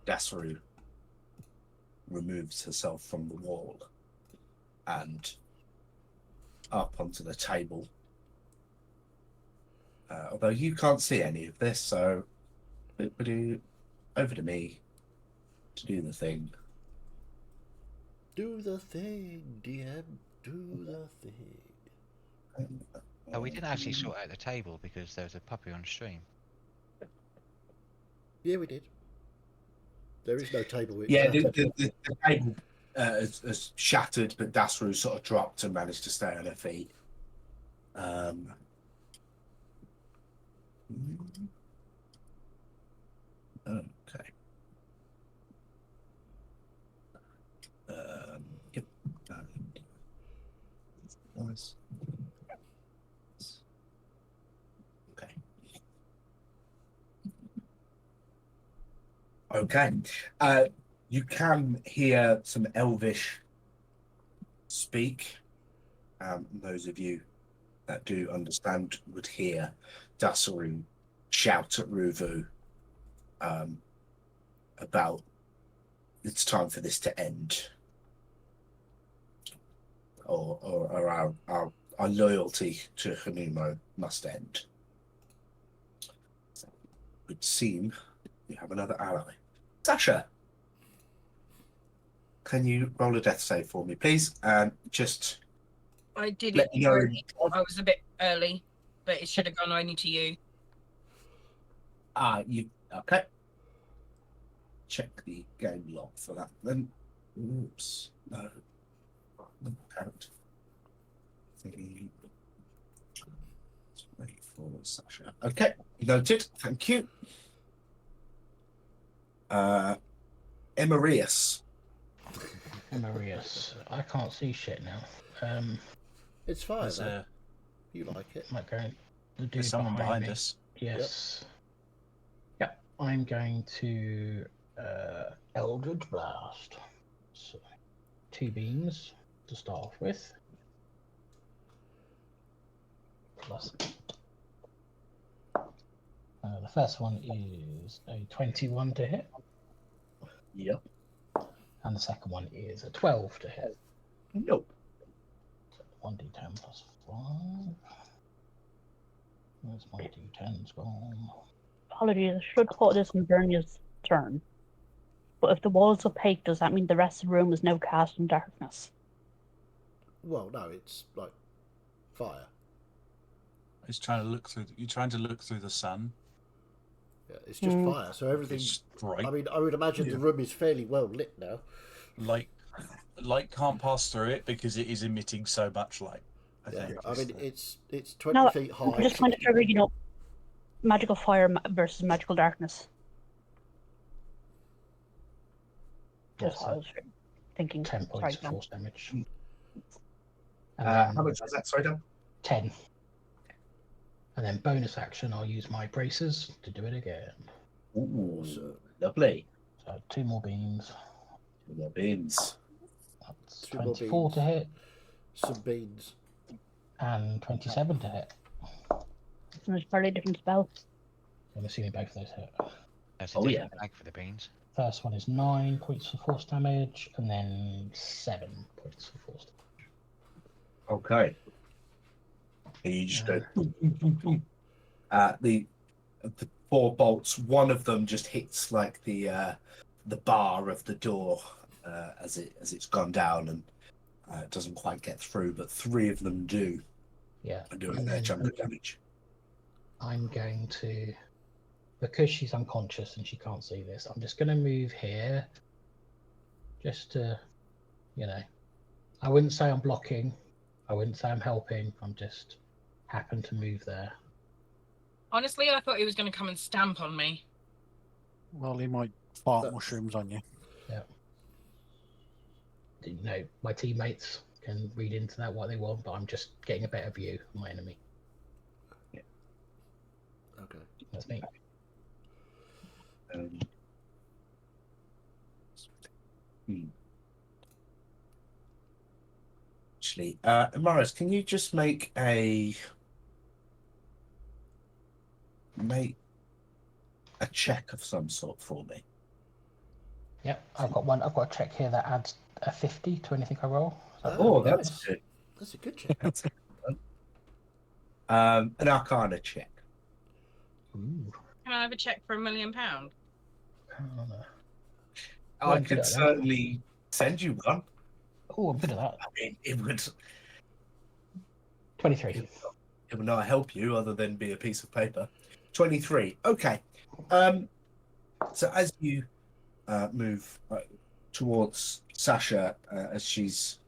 Dasaru removes herself from the wall and up onto the table. Although you can't see any of this, so over to me to do the thing. Do the thing, DM. Do the thing. Oh, we didn't actually sort out the table because there was a puppy on stream. Yeah, we did. There is no table. It's Yeah, the shattered. table has shattered, but Dasru sort of dropped and managed to stay on her feet. Okay. Yep. Nice. Okay. Okay. You can hear some Elvish speak. Those of you that do understand would hear Dassaru shout at Ruvu about it's time for this to end, or our loyalty to Hanumo must end. So it would seem you have another ally. Sasha, can you roll a death save for me, please? Just I did let it. me know. I was a bit early, but it should have gone only to you. You okay? Check the game log for that. Then, oops, no, count. Thinking. Wait for Sasha. Okay, noted. Thank you. Emarius. Marius, I can't see shit now. It's fine. There's, though. You like it? Might go. The dude there's someone behind me. us. Yes. Yep. I'm going to Eldritch Blast. So 2 beams to start off with. Plus. The first one is a 21 to hit. Yep. And the second one is a 12 to hit. Nope. 1d10 plus 5. Where's my d10's gone? Apologies, I should put this in Vernia's turn. But if the wall's opaque, does that mean the rest of the room is now cast in darkness? Well, no, it's like fire. He's trying to look through. You're trying to look through the sun. Yeah, it's just fire, so everything. It's bright. I mean, I would imagine the room is fairly well lit now. Light can't pass through it because it is emitting so much light. I Yeah, think. I mean, it's 20 No, feet high. I'm just trying to figure, magical fire versus magical darkness. That's Yes, what I was thinking. 10 Sorry, points of Tom. force damage. And How then much was that? Sorry, Dan? 10. And then bonus action, I'll use my braces to do it again. Ooh, lovely. So 2 more beams. The beans. That's 2 more 24 to beams. hit Some beans. and 27 to hit. And it's a fairly different spell. I'm assuming both of those hit. There's a Oh, different bag for the beans. First one is 9 points of force damage, and then 7 points of force damage. Okay. And you just go. The 4 bolts. One of them just hits like the bar of the door as it's gone down, and it doesn't quite get through. But 3 of them do. Yeah. And do a And fair then chunk of damage. I'm going to, because she's unconscious and she can't see this, I'm just going to move here. Just to, I wouldn't say I'm blocking. I wouldn't say I'm helping. I'm just happen to move there. Honestly, I thought he was going to come and stamp on me. Well, he might fart That's- mushrooms on you. My teammates can read into that what they want, but I'm just getting a better view of my enemy. Okay. That's me. Actually, Morris, can you just make a check of some sort for me? Yep, I've got one. I've got a check here that adds a 50 to anything I roll. So Oh, nice. that's good. That's a good check. An Arcana check. Ooh. Can I have a check for £1 million? Oh, no. I good could at that. certainly send you one. Oh, I'm good at that. I mean, it would 23. it would not help you other than be a piece of paper. 23. Okay. So as you move towards Sasha as she's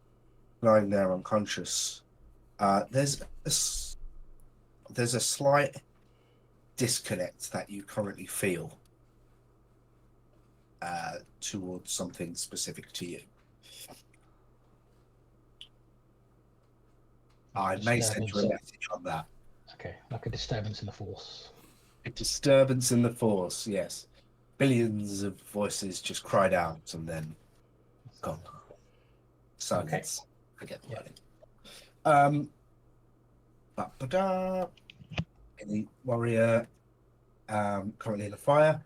lying there unconscious, there's a slight disconnect that you currently feel towards something specific to you. I may send you a message on that. Okay, like a disturbance in the force. A disturbance in the force, yes. Billions of voices just cried out and then gone. Silence. Forget about it. Ba-ba-da. Any warrior currently in the fire.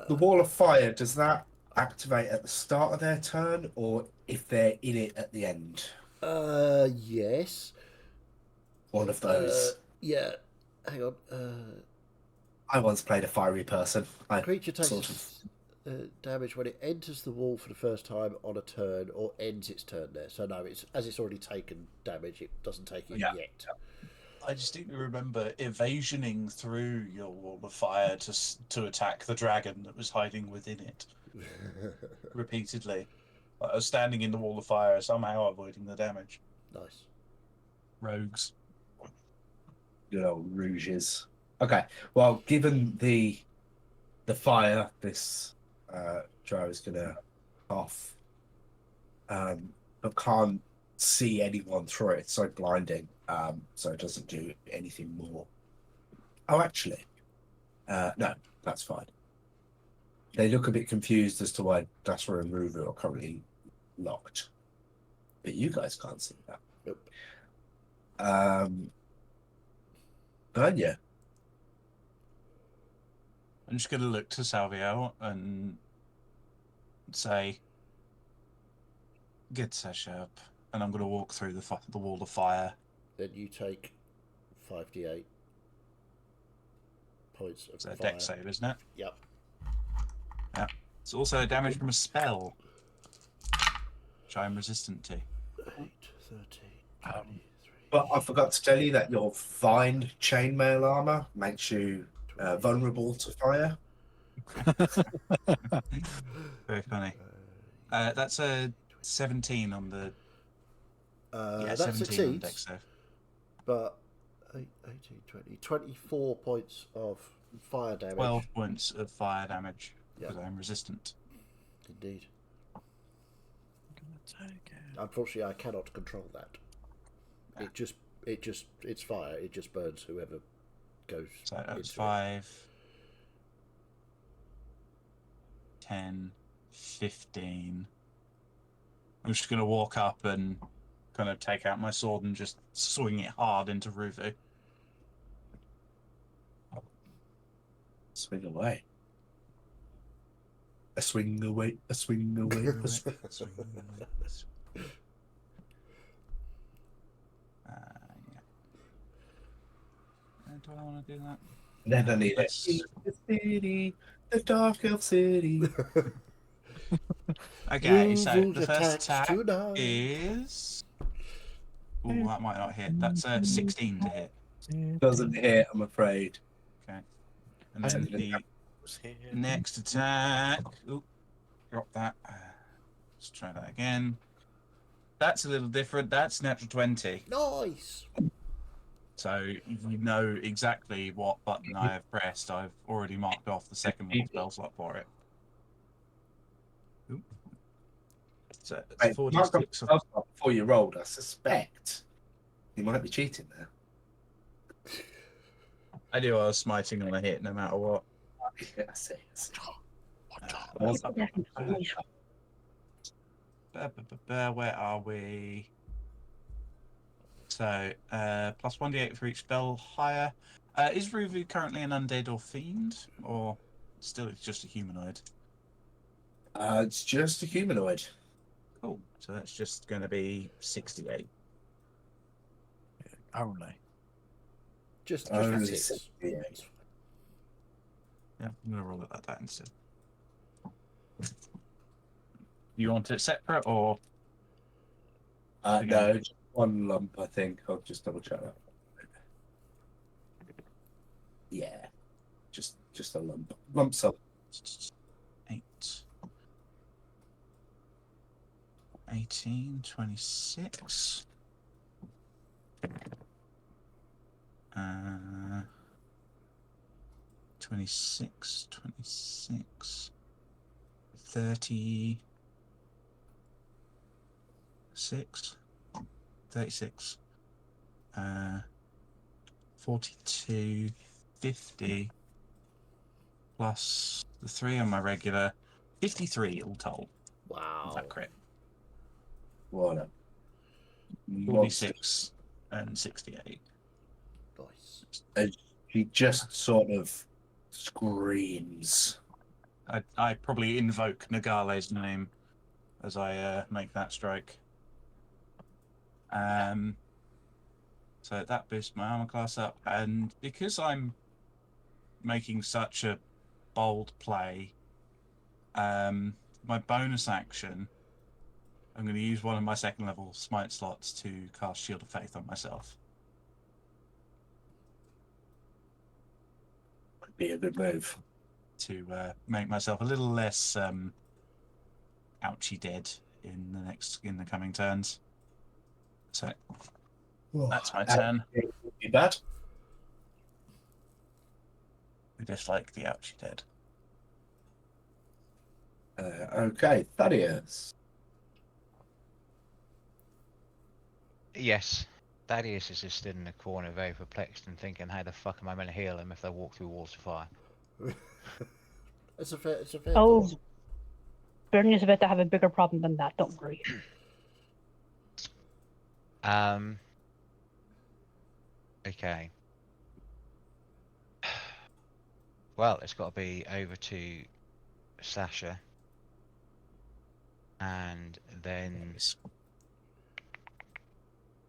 The wall of fire, does that activate at the start of their turn or if they're in it at the end? Yes. One of those. Yeah. Hang on. I once played a fiery person. Creature takes damage when it enters the wall for the first time on a turn or ends its turn there. So no, it's already taken damage. It doesn't take it yet. I distinctly remember evasioning through your wall of fire to attack the dragon that was hiding within it repeatedly. Like, I was standing in the wall of fire, somehow avoiding the damage. Nice. Rogues. Good old rouges. Okay, well, given the fire, this drow is gonna off, but can't see anyone through it. It's so blinding, so it doesn't do anything more. Oh, actually, no, that's fine. They look a bit confused as to why Dasra and Ruvu are currently locked, but you guys can't see that. Nope. But yeah. I'm just going to look to Salvio and say, get Sasha up, and I'm going to walk through the wall of fire. Then you take 5d8 points of It's a fire. dex save, isn't it? Yep. Yeah. It's also a damage from a spell, which I'm resistant to. 8, 13, 23. But I forgot to tell you that your fine chainmail armor makes you vulnerable to fire. Very funny. That's a 17 on the. That 17 on succeeds, dex save. but 8, 18, 20, 24 points of fire damage. 12 points of fire damage Yeah. because I'm resistant. Indeed. Gonna take it. Unfortunately, I cannot control that. It's fire. It just burns whoever goes. So that's into it. 5, 10, 15. I'm just going to walk up and kind of take out my sword and just swing it hard into Ruvu. Swing away. A swing away, a swing away, a swing. Yeah. Do I want to do that? Never need it. Let's- The city, the dark elf city. Okay, so Ruvu's the first attacks attack tonight. is. Oh, that might not hit. That's a 16 to hit. Doesn't hit, I'm afraid. Okay. And then And the Was here. next attack. Oop, drop that. Let's try that again. That's a little different. That's natural 20. Nice. So you know exactly what button I have pressed. I've already marked off the second one spell slot for it. Oop. So it's Wait, mark up 46. before you rolled, I suspect. You might be cheating there. I knew I was smiting on a hit no matter what. Yeah, I see. Where are we? So, plus 1d8 for each spell higher. Is Ruvu currently an undead or fiend? Or still it's just a humanoid? It's just a humanoid. Cool. So that's just going to be 68. Only. Just Only for 6. 68. Yeah, it's Yeah, I'm gonna roll it like that instead. You want it separate or? No, just one lump, I think. I'll just double check that. Yeah, just a lump. Lump sum. 8, 18, 26. 26, 26, 36, 36, 42, 50, plus the 3 on my regular, 53 all told. Wow. That crit. What a 46 and 68. Nice. And she just sort of screams. I probably invoke Nagale's name as I make that strike. So that boosts my armor class up, and because I'm making such a bold play, my bonus action, I'm going to use one of my second level smite slots to cast Shield of Faith on myself. Would be a good move. To make myself a little less ouchy dead in the coming turns. So that's my turn. Would be bad. We dislike the ouchy dead. Okay, Thaddeus. Yes. Thaddeus is just stood in the corner, very perplexed and thinking, how the fuck am I going to heal him if they walk through walls of fire? It's a fair Oh, thought. Bernie's about to have a bigger problem than that. Don't worry. Okay. Well, it's got to be over to Sasha. And then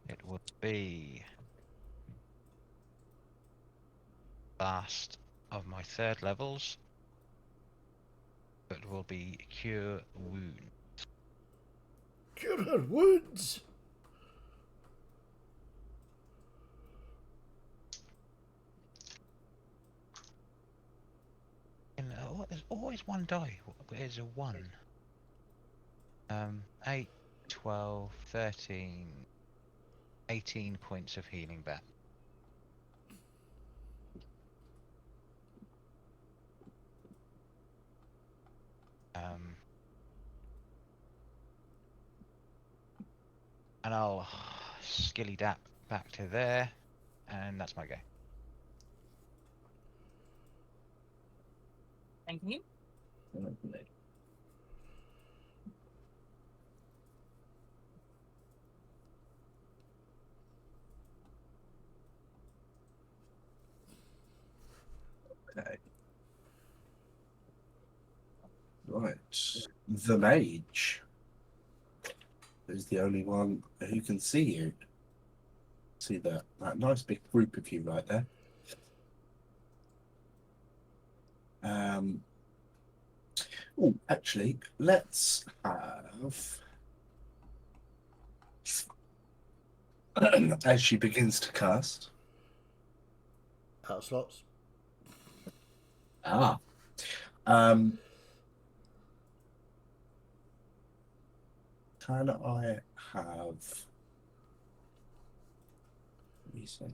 it would be last of my 3rd levels. But will be Cure Wound. Cure her wounds. And, there's always one die. There's a 1. 8, 12, 13, 18 points of healing back. And I'll skilly dap back to there, and that's my go. Thank you. Okay. Right. The mage is the only one who can see you. See that nice big group of you right there. Oh, actually, let's have as she begins to cast. Out of slots. Can I have? Let me see.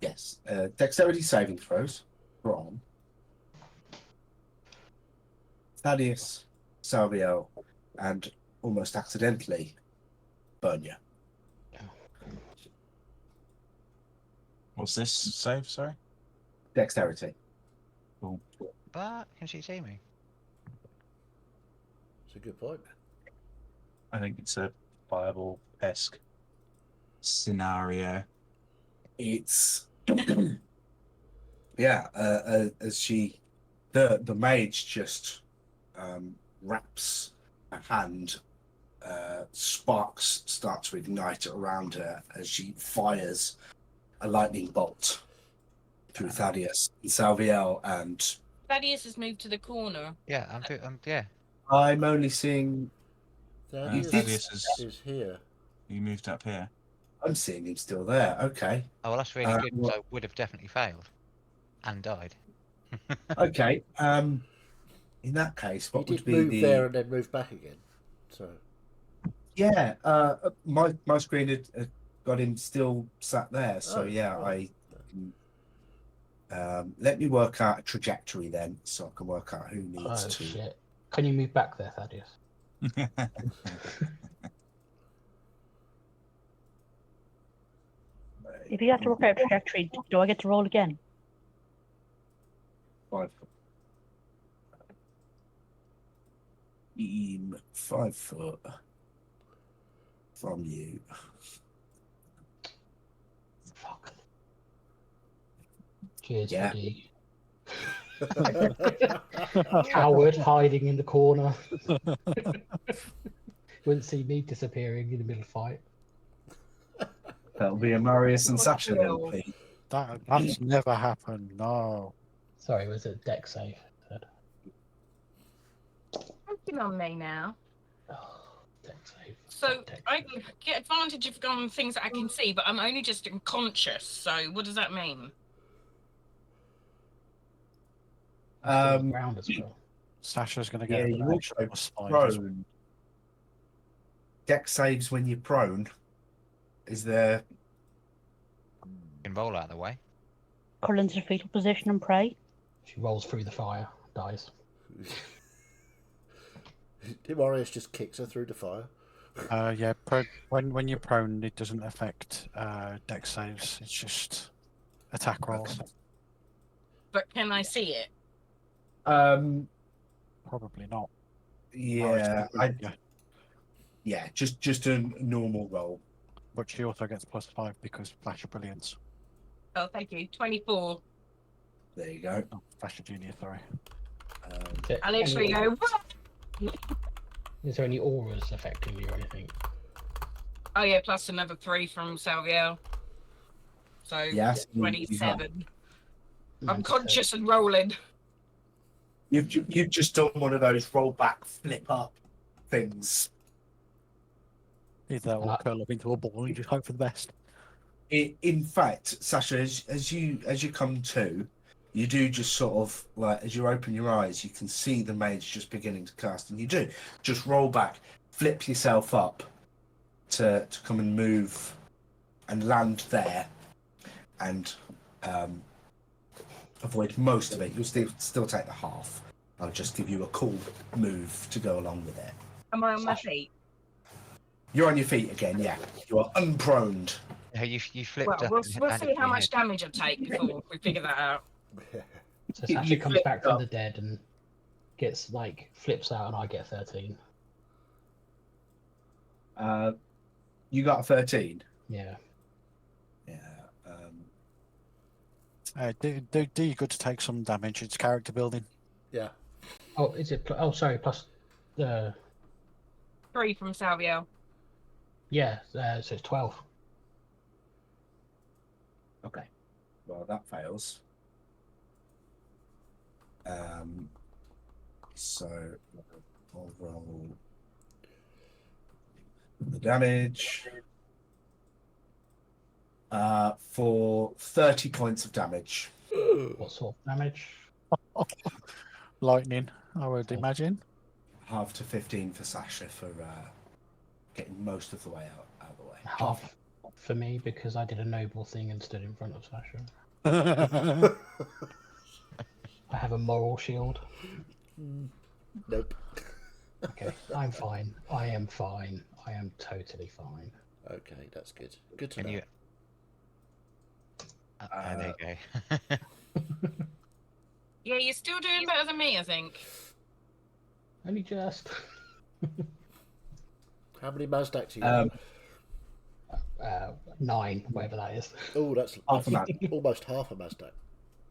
Yes, dexterity saving throws from Thaddeus, Salviel, and almost accidentally, Bernia. What's this save, sorry? Dexterity. Cool. But can she see me? It's a good point. I think it's a viable-esque scenario. It's yeah. As she, the mage just wraps a hand. Sparks start to ignite around her as she fires a lightning bolt through Thaddeus, Salviel, and Thaddeus has moved to the corner. Yeah, yeah. I'm only seeing. Thaddeus Thaddeus is here. You moved up here. I'm seeing him still there. Okay. Oh, well, that's really good. well- So I would have definitely failed and died. Okay. In that case, He what would did be move the? there and then move back again. So Yeah. My screen had got him still sat there. So Oh, yeah, right. let me work out a trajectory then, so I can work out who needs Oh to. shit! Can you move back there, Thaddeus? If you have to work out a trajectory, do I get to roll again? 5 foot. 5 foot from you. Fuck. Cheers, Yeah. buddy. Coward hiding in the corner. Wouldn't see me disappearing in the middle of the fight. That'll be a Marius and Sasha then, Pete. That's never happened. No. Sorry, was it deck save? Working on me now. Oh, deck save. So Deck I save. get advantage of on things that I can see, but I'm only just unconscious. So what does that mean? Ground as well. Sasha's going to Yeah, get you an also extra plus 5 as well. prone. Deck saves when you're prone. Is there? You can roll out of the way. Curl into the fetal position and pray. She rolls through the fire, dies. Marius just kicks her through the fire. Yeah, when you're prone, it doesn't affect deck saves. It's just attack rolls. But can I see it? Probably not. Yeah, Yeah, yeah, just a normal roll. but she also gets plus 5 because Flash of Brilliance. Oh, thank you. 24. There you go. Oh, Flash of Genius, sorry. I literally go. "What?" Is there any auras affecting you or anything? Oh yeah, plus another 3 from Salviel. So Yes, you- 27. I'm 97. conscious and rolling. You've just done one of those roll back, flip up things. Either that will curl up into a ball and you just hope for the best. In fact, Sasha, as you come to, you do just sort of like as you open your eyes, you can see the mage just beginning to cast, and you do just roll back, flip yourself up to come and move and land there, and avoid most of it. You'll still take the half. I'll just give you a cool move to go along with it. Am I on my feet? You're on your feet again, yeah. You are unproned. Yeah, you flipped Well, up. we'll and see landed how on your much head. damage I take before we figure that out. So You Sasha comes flip back from up. the dead and gets like flips out, and I get 13. You got a 13. Yeah. Yeah. Do you good to take some damage? It's character building. Yeah. Oh, is it? Oh, sorry. Plus, 3 from Salviel. yeah. So it's 12. Okay. Well, that fails. So I'll roll the damage for 30 points of damage. What sort of damage? Lightning, I would Okay. imagine. Half to 15 for Sasha for getting most of the way out of the way. Half for me because I did a noble thing and stood in front of Sasha. I have a moral shield. Nope. Okay, I'm fine. I am fine. I am totally fine. Okay, that's good. Good to Can know. you? There you go. Yeah, you're still doing better than me, I think. Only just. How many Mazdaks you got? 9, whatever that is. Oh, that's Half a that's Mazdak. almost half a Mazdak.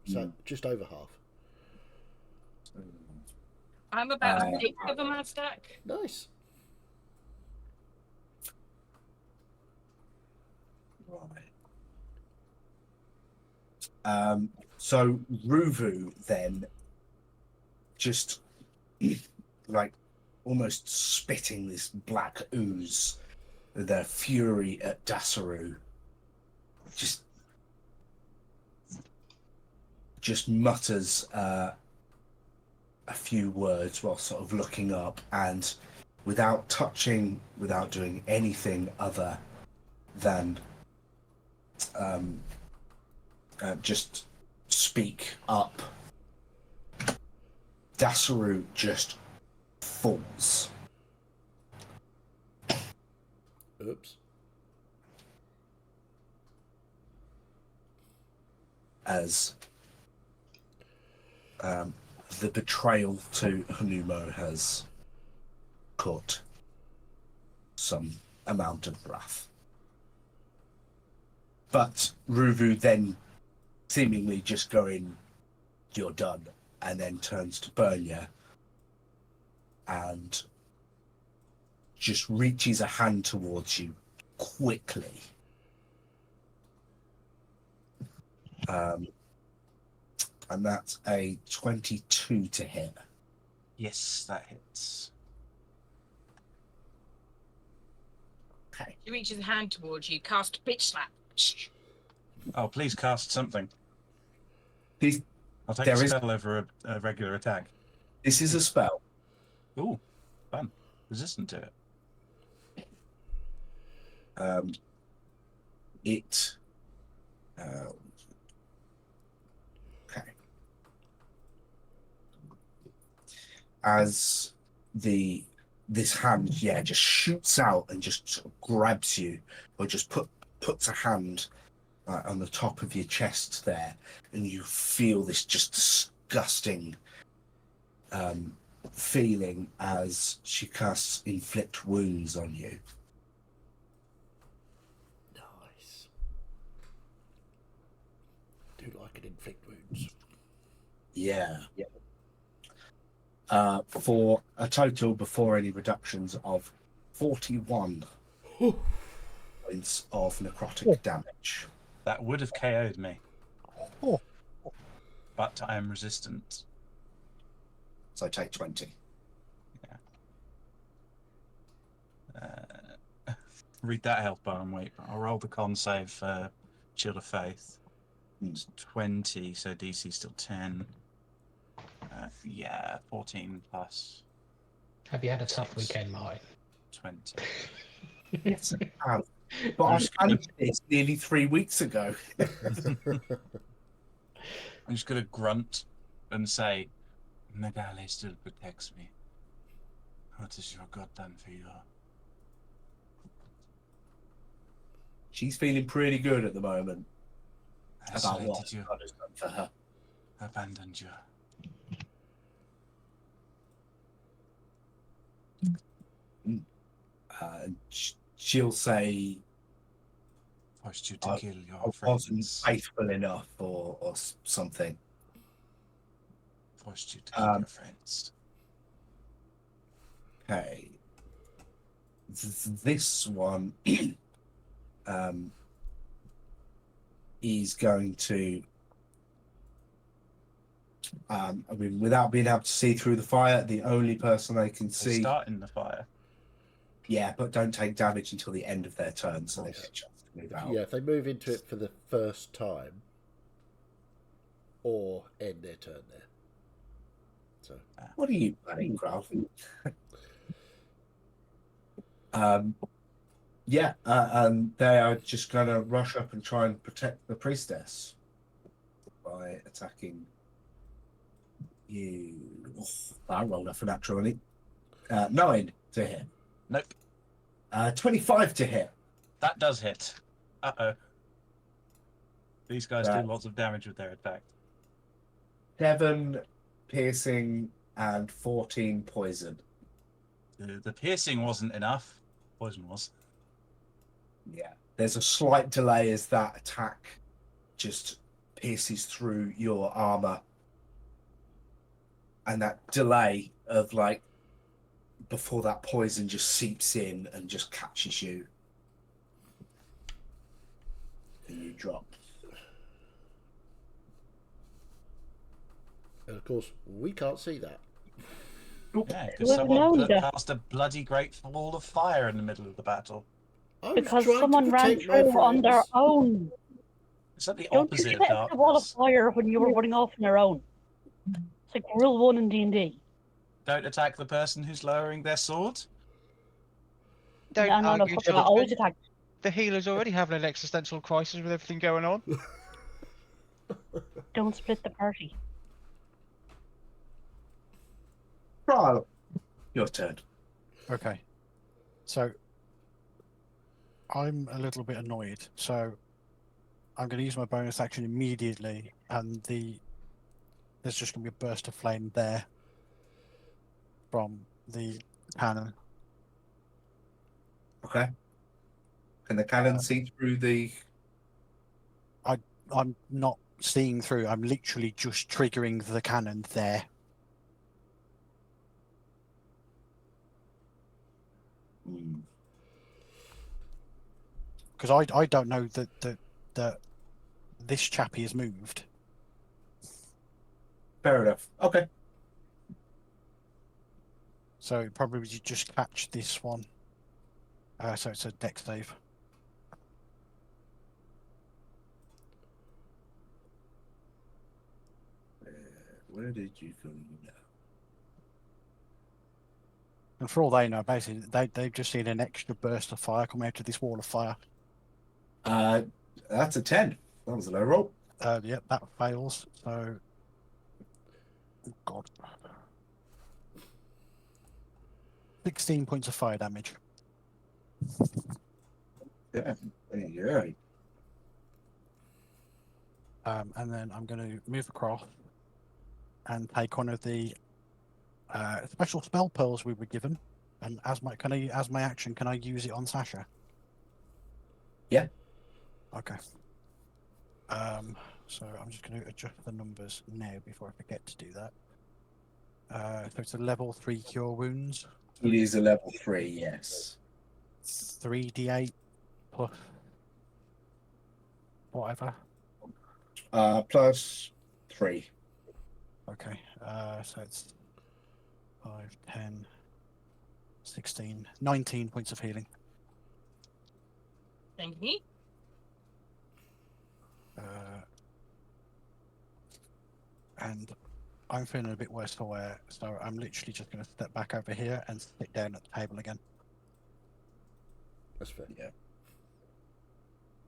So just over half. I'm about a sixth of a Mazdak. Nice. Right. So Ruvu then just like almost spitting this black ooze, their fury at Dasaru, just mutters a few words while sort of looking up, and without doing anything other than just speak up, Dasaru just falls. Oops. As the betrayal to Hanumo has caught some amount of wrath. But Ruvu then seemingly just going, "You're done," and then turns to Bernia and just reaches a hand towards you quickly. And that's a 22 to hit. Yes, that hits. Okay. He reaches a hand towards you, cast Bitch Slap. Oh, please cast something. Please, I'll take there a is- spell over a regular attack. this is a spell. Ooh, fun. Resistant to it. It. Okay. As this hand, just shoots out and just sort of grabs you, or just puts a hand on the top of your chest there, and you feel this just disgusting feeling as she casts Inflict Wounds on you. Nice. Do like an inflict wounds. Yeah. For a total, before any reductions, of 41 points of necrotic damage. That would have KO'd me. Oh. But I am resistant. So take 20. Read that health bar and wait. I'll roll the con save for Shield of Faith. It's 20, so DC still 10. 14 plus Have you had a tough weekend, Martin? 20. Yes, I have. But I managed this nearly 3 weeks ago. I'm just going to grunt and say, Megale still protects me. What has your God done for you? She's feeling pretty good at the moment about Isolated what you, God has done for her. abandoned you. She'll say, Forced you to I- kill I your wasn't friends. faithful enough, or something. Forced you to kill your friends. Okay. This one is going to, without being able to see through the fire, the only person they can They see. start in the fire. Yeah, but don't take damage until the end of their turn, so they get a chance to move out. Yeah, if they move into it for the first time, or end their turn there. So What are you planning, Graf? They are just going to rush up and try and protect the priestess by attacking you. Oh, I rolled off a natural, only 9 to hit. Nope. 25 to hit. That does hit. Uh-oh. These guys That- do lots of damage with their attack. 7 piercing and 14 poison. The piercing wasn't enough. Poison was. Yeah. There's a slight delay as that attack just pierces through your armor. And that delay of before that poison just seeps in and just catches you. And you drop. And of course, we can't see that. Yeah, because Well, someone no, that- cast a bloody great wall of fire in the middle of the battle. I was because trying someone to ran protect my through on their friends. own. It's like the Don't you opposite of set the wall of darkness. fire when you were running off on your own. It's like rule 1 in D&D. Don't attack the person who's lowering their sword. Don't No, argue, fuck that. I always children. attack. The healer's already having an existential crisis with everything going on. Don't split the party. Trial. Your turn. Okay. So I'm a little bit annoyed. So I'm going to use my bonus action immediately, and there's just going to be a burst of flame there from the cannon. Okay. Can the cannon see through the? I'm not seeing through. I'm literally just triggering the cannon there. Because I don't know that this chappie has moved. Fair enough. Okay. So probably you just catch this one. So it's a dex save. Where did you go now? And for all they know, basically they've just seen an extra burst of fire come out of this wall of fire. That's a 10. That was a low roll. Yep, that fails. So, oh God, 16 points of fire damage. Yeah. Yeah. And then I'm going to move across and take one of the special spell pearls we were given. And as my action, can I use it on Sasha? Yeah. Okay. So I'm just going to adjust the numbers now before I forget to do that. So it's a level 3 cure wounds. It is a level 3, yes. 3d8 plus whatever. Plus 3. Okay. So it's 5, 10, 16, 19 points of healing. Thank you. And I'm feeling a bit worse for wear, so I'm literally just going to step back over here and sit down at the table again. That's fair. Yeah.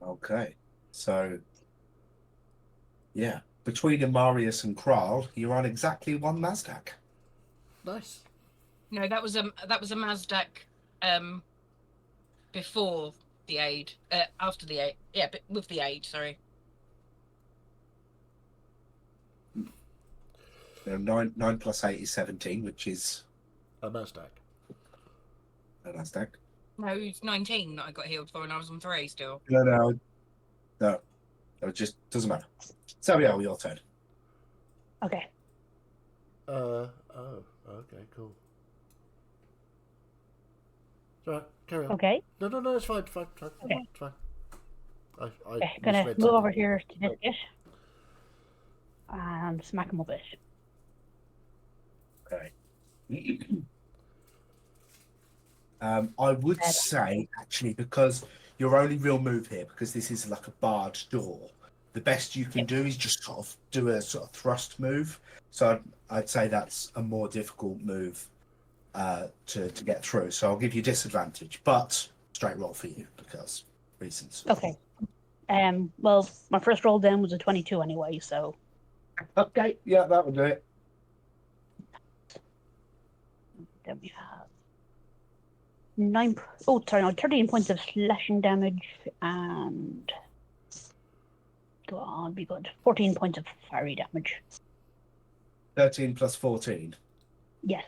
Okay. So, yeah. Between Amarius and Kral, you're on exactly 1 Mazdak. Nice. No, that was a Mazdak before the aid. After the aid. Yeah, but with the aid, sorry. 9 plus 8 is 17, which is A Mazdak. a Mazdak. No, it's 19 that I got healed for, and I was on 3 still. No. It just doesn't matter. So, yeah, your turn. Okay. Oh, okay, cool. It's alright, carry on. Okay. No, it's fine. Okay. It's fine. I Okay. Gonna misread move over something. here to this bit and smack him a bit. Okay. I would say, actually, because your only real move here, because this is like a barred door, the best you can do is just sort of do a sort of thrust move. So I'd say that's a more difficult move to get through. So I'll give you disadvantage, but straight roll for you because reasons. Okay. Well, my first roll then was a 22 anyway, so Okay, yeah, that would do it. then we have 13 points of slashing damage and go on, be good. 14 points of fiery damage. 13 plus 14. Yes.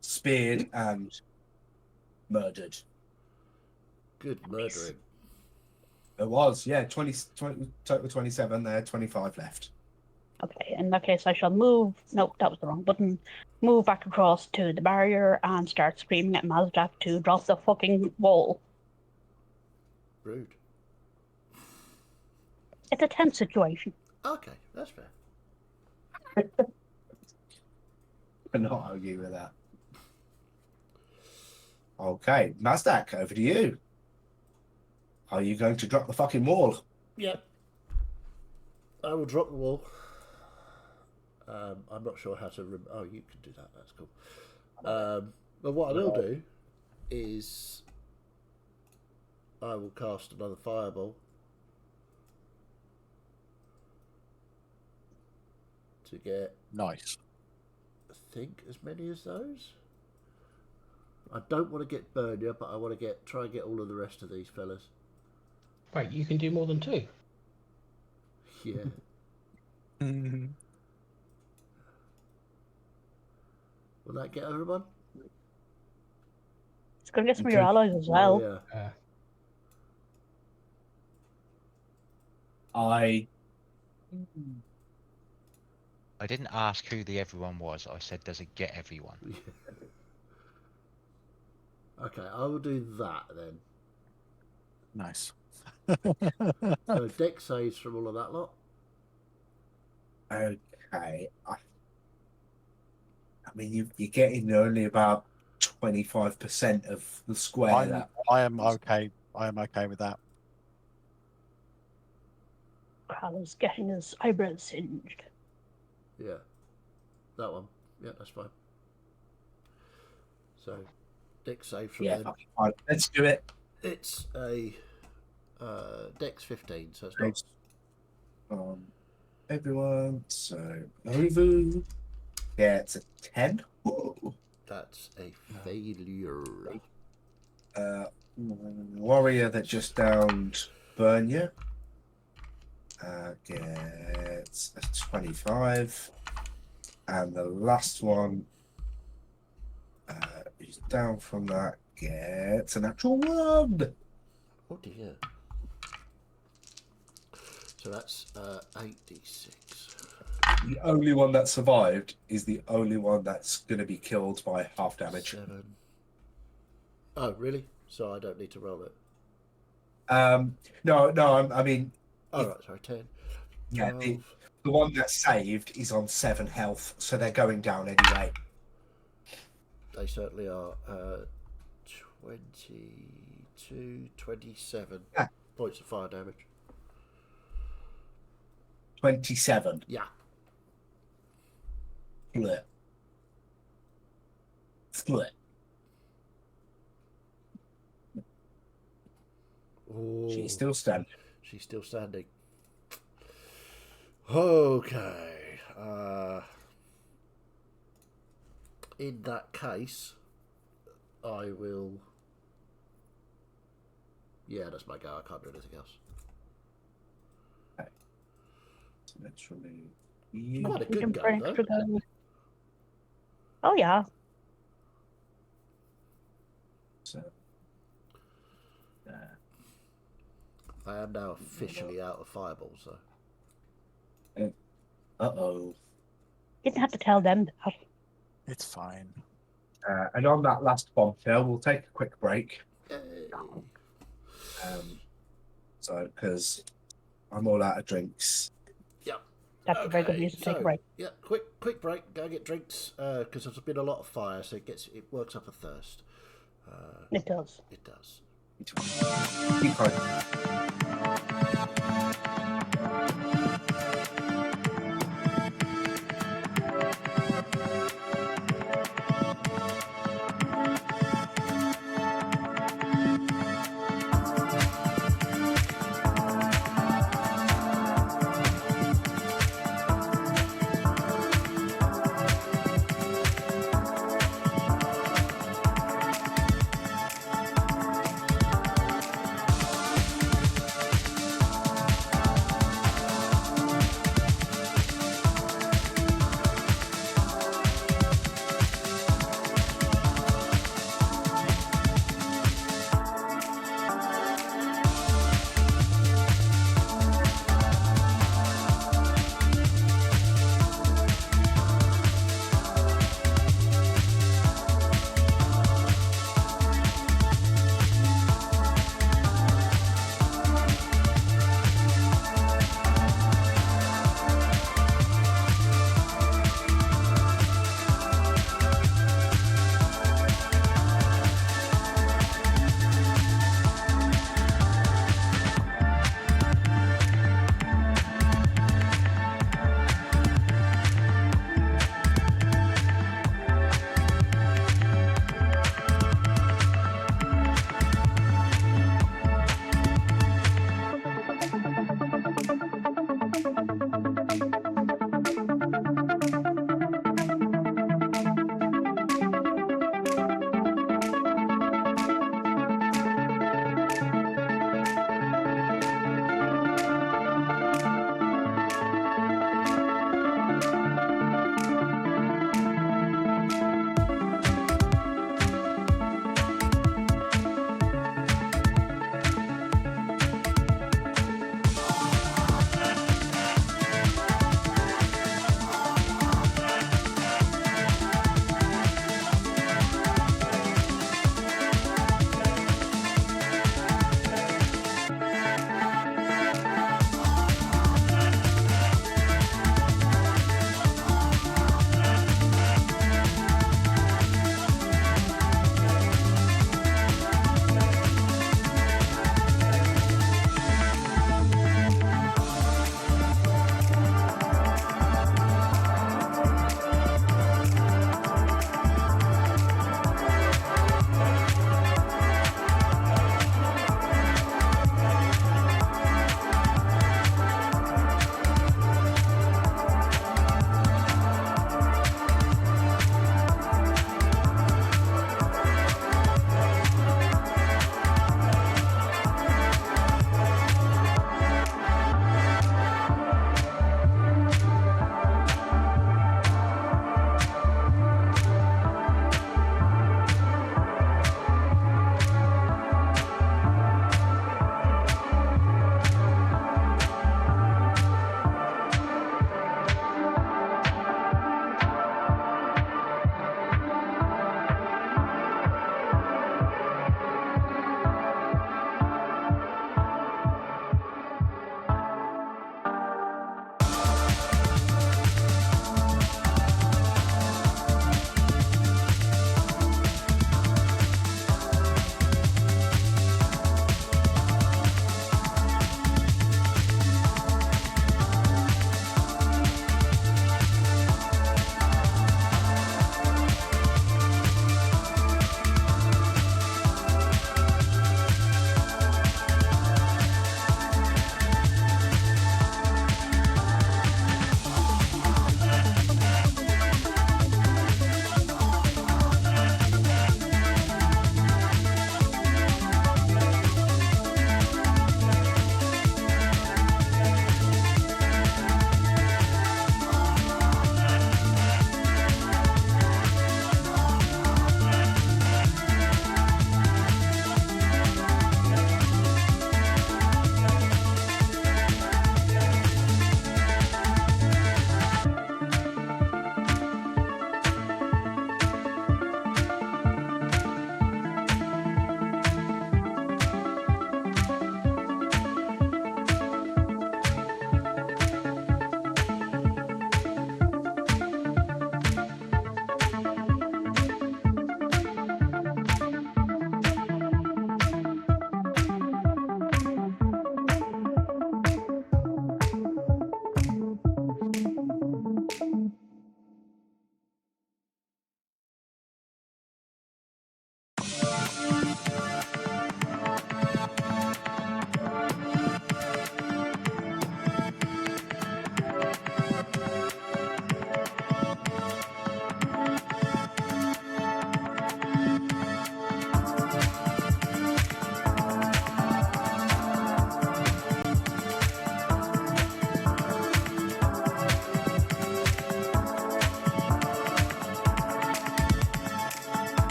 Speared and murdered. Good murdering. It was, yeah, 20 total 27 there, 25 left. Okay, in that case I shall move. No, that was the wrong button. Move back across to the barrier and start screaming at Mazdak to drop the fucking wall. Rude. It's a tense situation. Okay, that's fair. Not argue with that. Okay, Mazdak, over to you. Are you going to drop the fucking wall? Yep. I will drop the wall. I'm not sure how to. Oh, you can do that. That's cool. But what I will do is I will cast another fireball to get, Nice. I think, as many as those. I don't want to get Bernia, but I want to try and get all of the rest of these fellas. Wait, you can do more than 2. Yeah. Will that get everyone? It's going to get some of your allies as well. Oh, yeah. I didn't ask who the everyone was. I said, does it get everyone? Okay, I will do that then. Nice. So deck saves from all of that lot. okay. I mean, you're getting only about 25% of the square. I am okay. I am okay with that. Crowler's getting his eyebrows singed. Yeah, that one. Yeah, that's fine. So, deck save from Yeah, them. fucking fine. Let's do it. It's a dex 15, so it's not. Everyone. So Ovu gets a 10. That's a failure. Warrior that just downed Bernia gets a 25, and the last one who's down from that gets a natural 1. Oh dear. So that's 8d6. The only one that survived is the only one that's going to be killed by half damage. 7. Oh, really? So I don't need to roll it. No, I mean, Oh, right, sorry, 10. yeah, 12. the one that's saved is on 7 health, so they're going down anyway. They certainly are. 22, 27 Yeah. points of fire damage. 27. Yeah. Split. Oh, She's still standing. she's still standing. Okay. In that case, I will. Yeah, that's my go. I can't do anything else. So let's remove I you. had a You good can go, bring though. extra go. Oh, yeah. So, I am now officially out of fireballs, so. uh-oh. You didn't have to tell them that. It's fine. And on that last bombshell, we'll take a quick break. Yay. So, because I'm all out of drinks. That's a very good reason to take a break. Yeah, quick break. Go get drinks because there's been a lot of fire, so it works up a thirst. It does. It does. Keep going.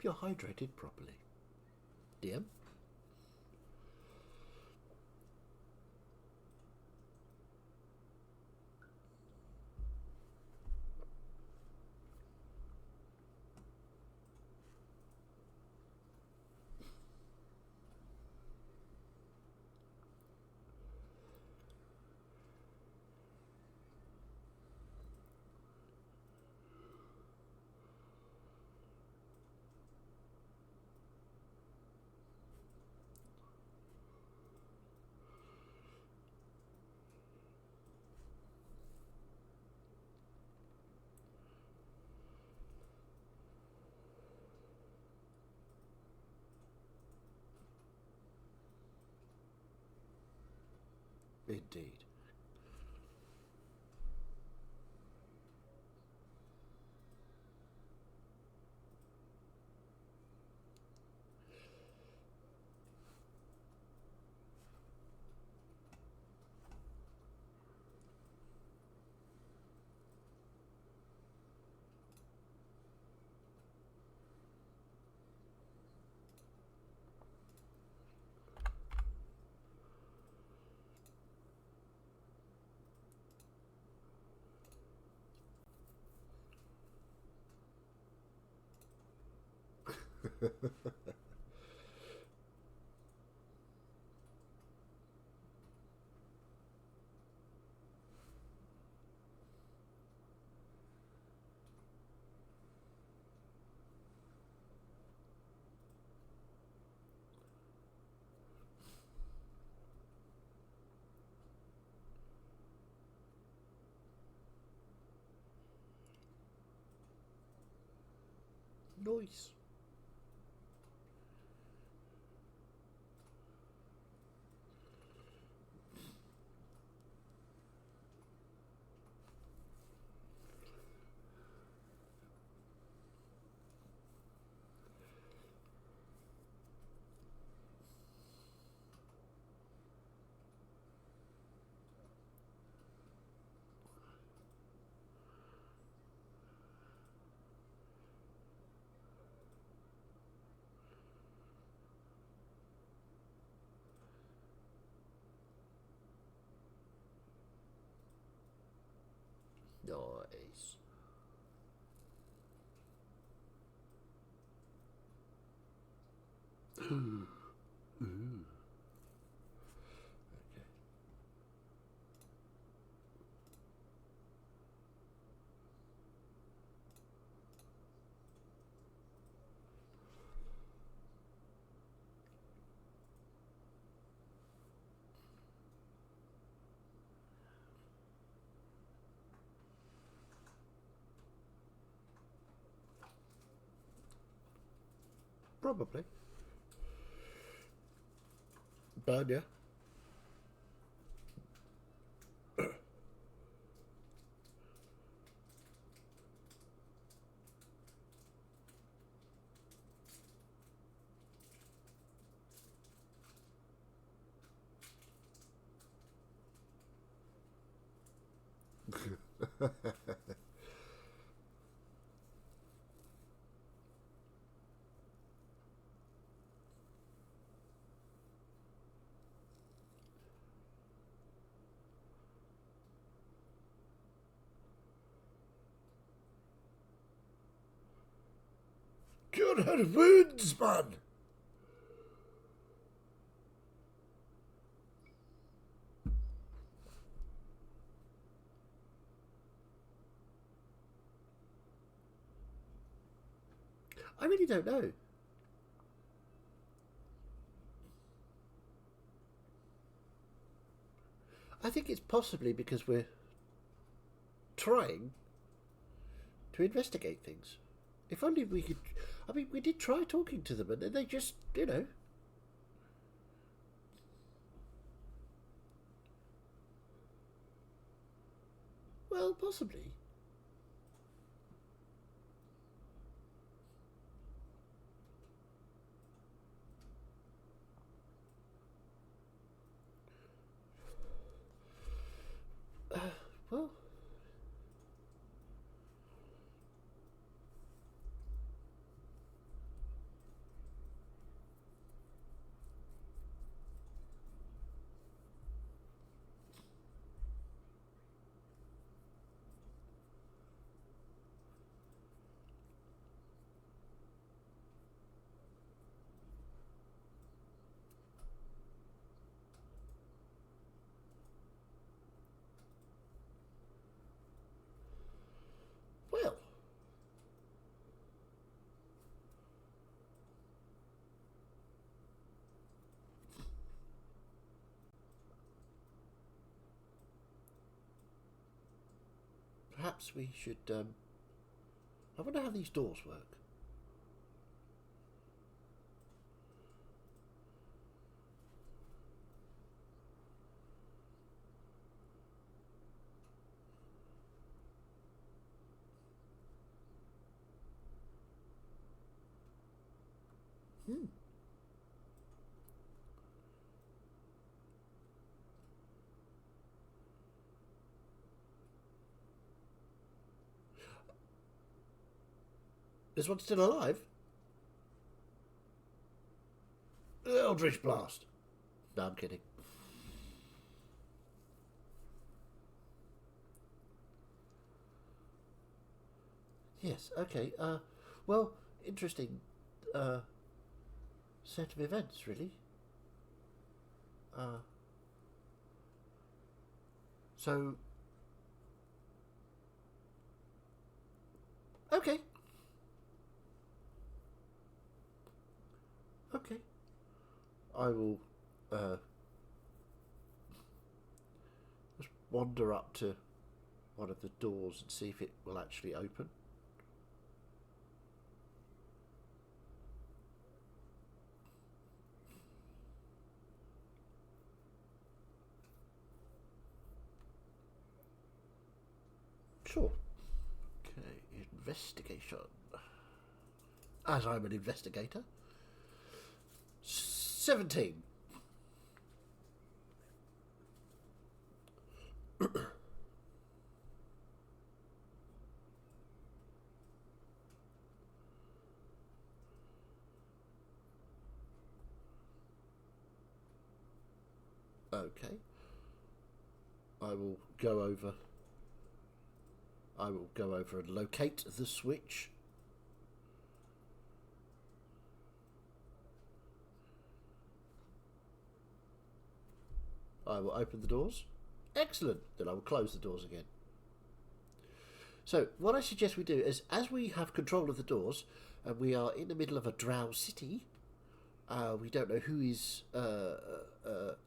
hope you're hydrated properly. DM? Indeed. Nice. Nice. Ooh. Ooh. Okay. Probably. Burn, yeah. Cure her wounds, man! I really don't know. I think it's possibly because we're trying to investigate things. If only we could... I mean, we did try talking to them, and then they just, you know... Well, possibly. Well... perhaps we should. I wonder how these doors work. Hmm. This one's still alive? Eldritch Blast. No, I'm kidding. Yes, okay. Well, interesting set of events, really. So... Okay. Okay. I will just wander up to one of the doors and see if it will actually open. Sure. Okay, investigation. As I'm an investigator. 17. Okay. I will go over and locate the switch. I will open the doors. Excellent. Then I will close the doors again. So what I suggest we do is, as we have control of the doors, and we are in the middle of a drow city, we don't know who is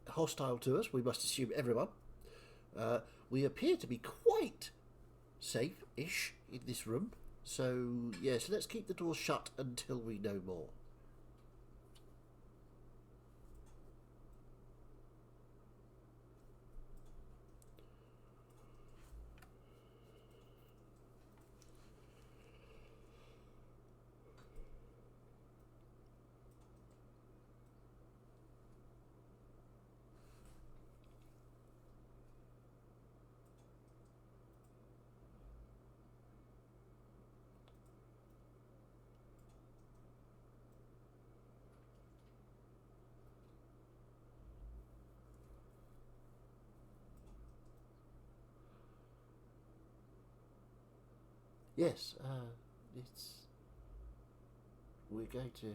hostile to us. We must assume everyone. We appear to be quite safe-ish in this room. So, yes, let's keep the doors shut until we know more. Yes, we're going to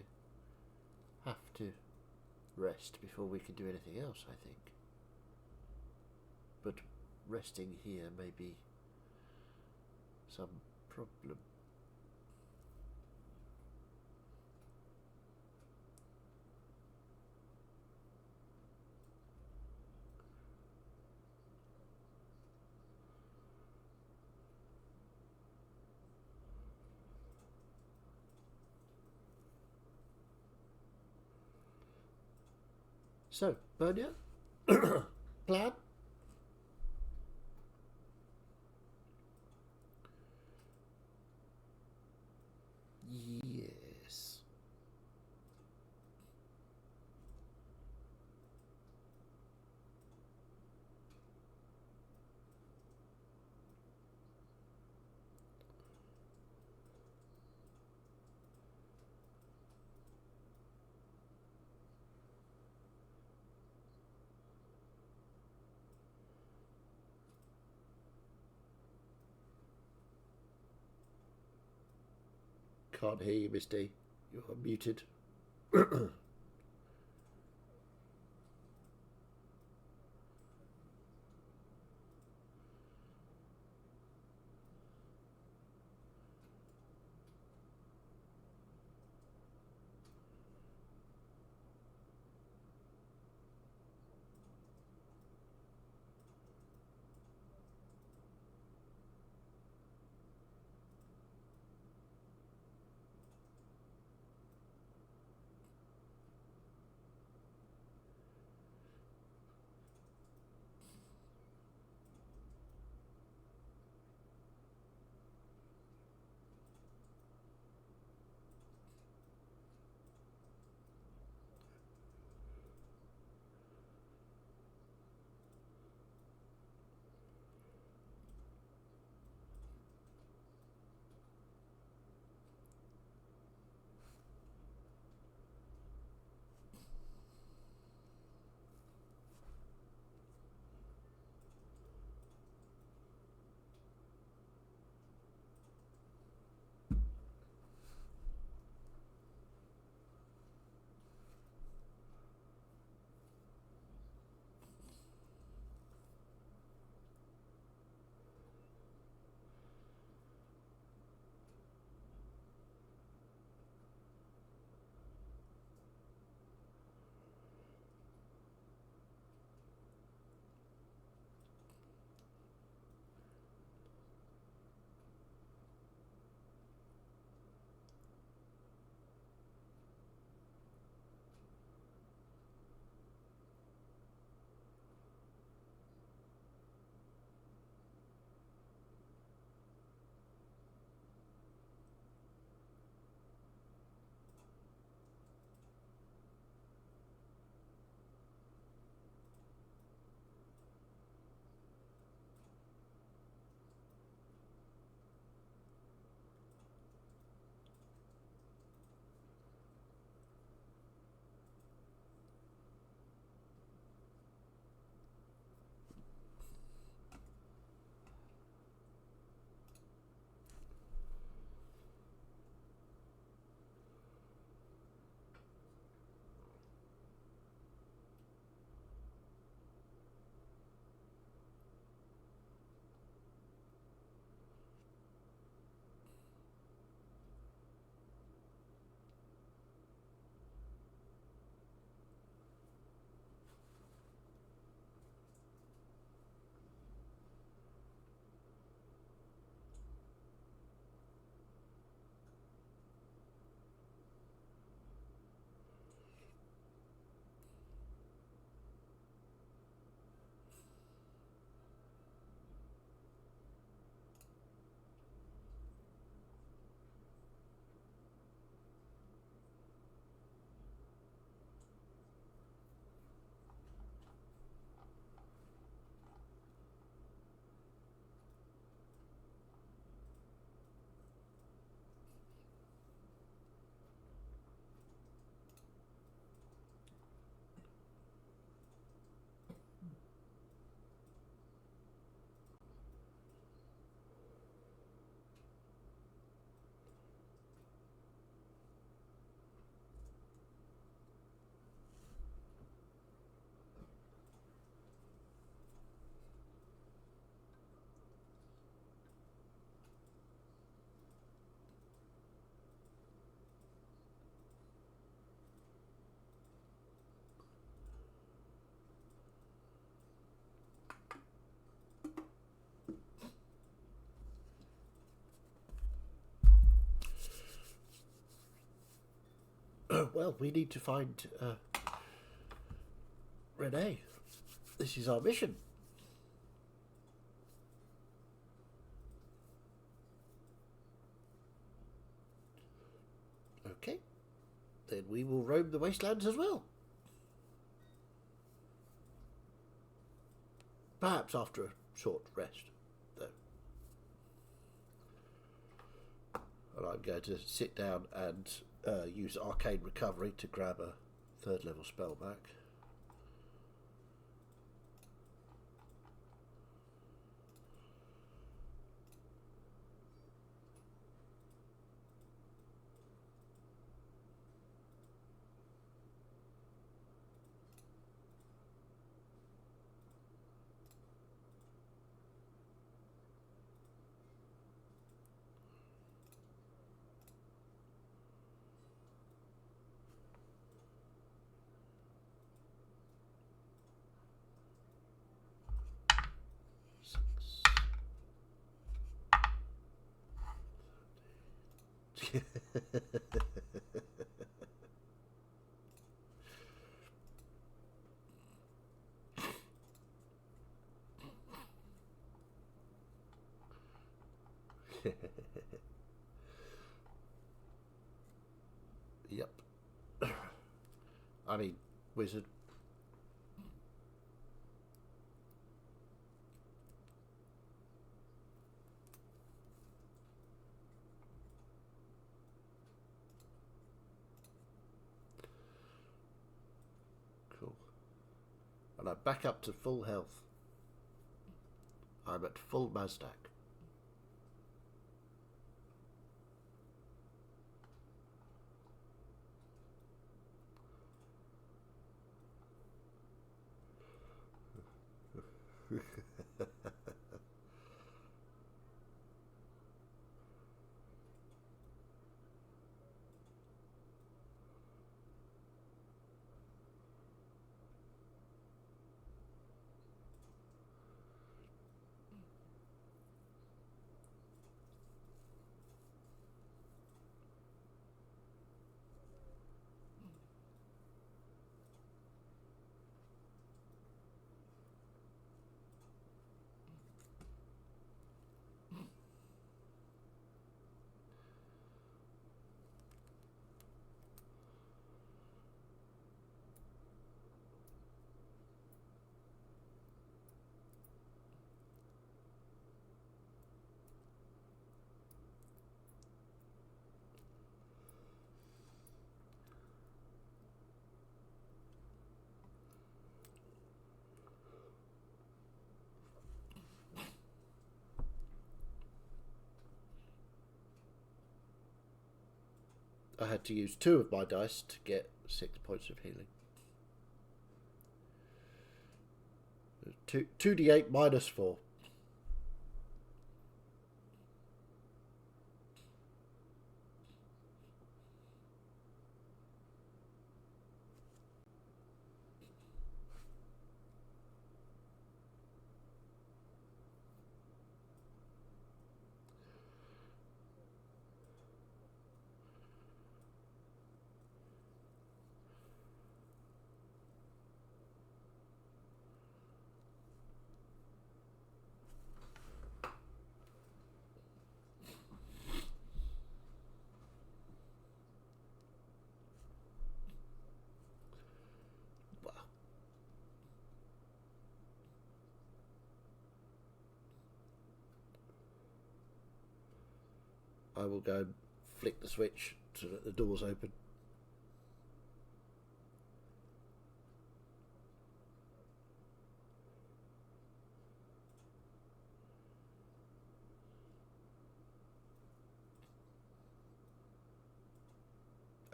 have to rest before we can do anything else, I think. But resting here may be some problem. So, Bernia, plan? Yes. Can't hear you, Misty. You're muted. Well, we need to find Renee. This is our mission. Okay. Then we will roam the wastelands as well. Perhaps after a short rest, though. And I'm going to sit down and use Arcane Recovery to grab a 3rd level spell back. Yep. I mean, wizard. Cool. And I'm back up to full health. I'm at full Mazdak. I had to use 2 of my dice to get 6 points of healing. 2d8 minus 4. I will go and flick the switch so that the doors open.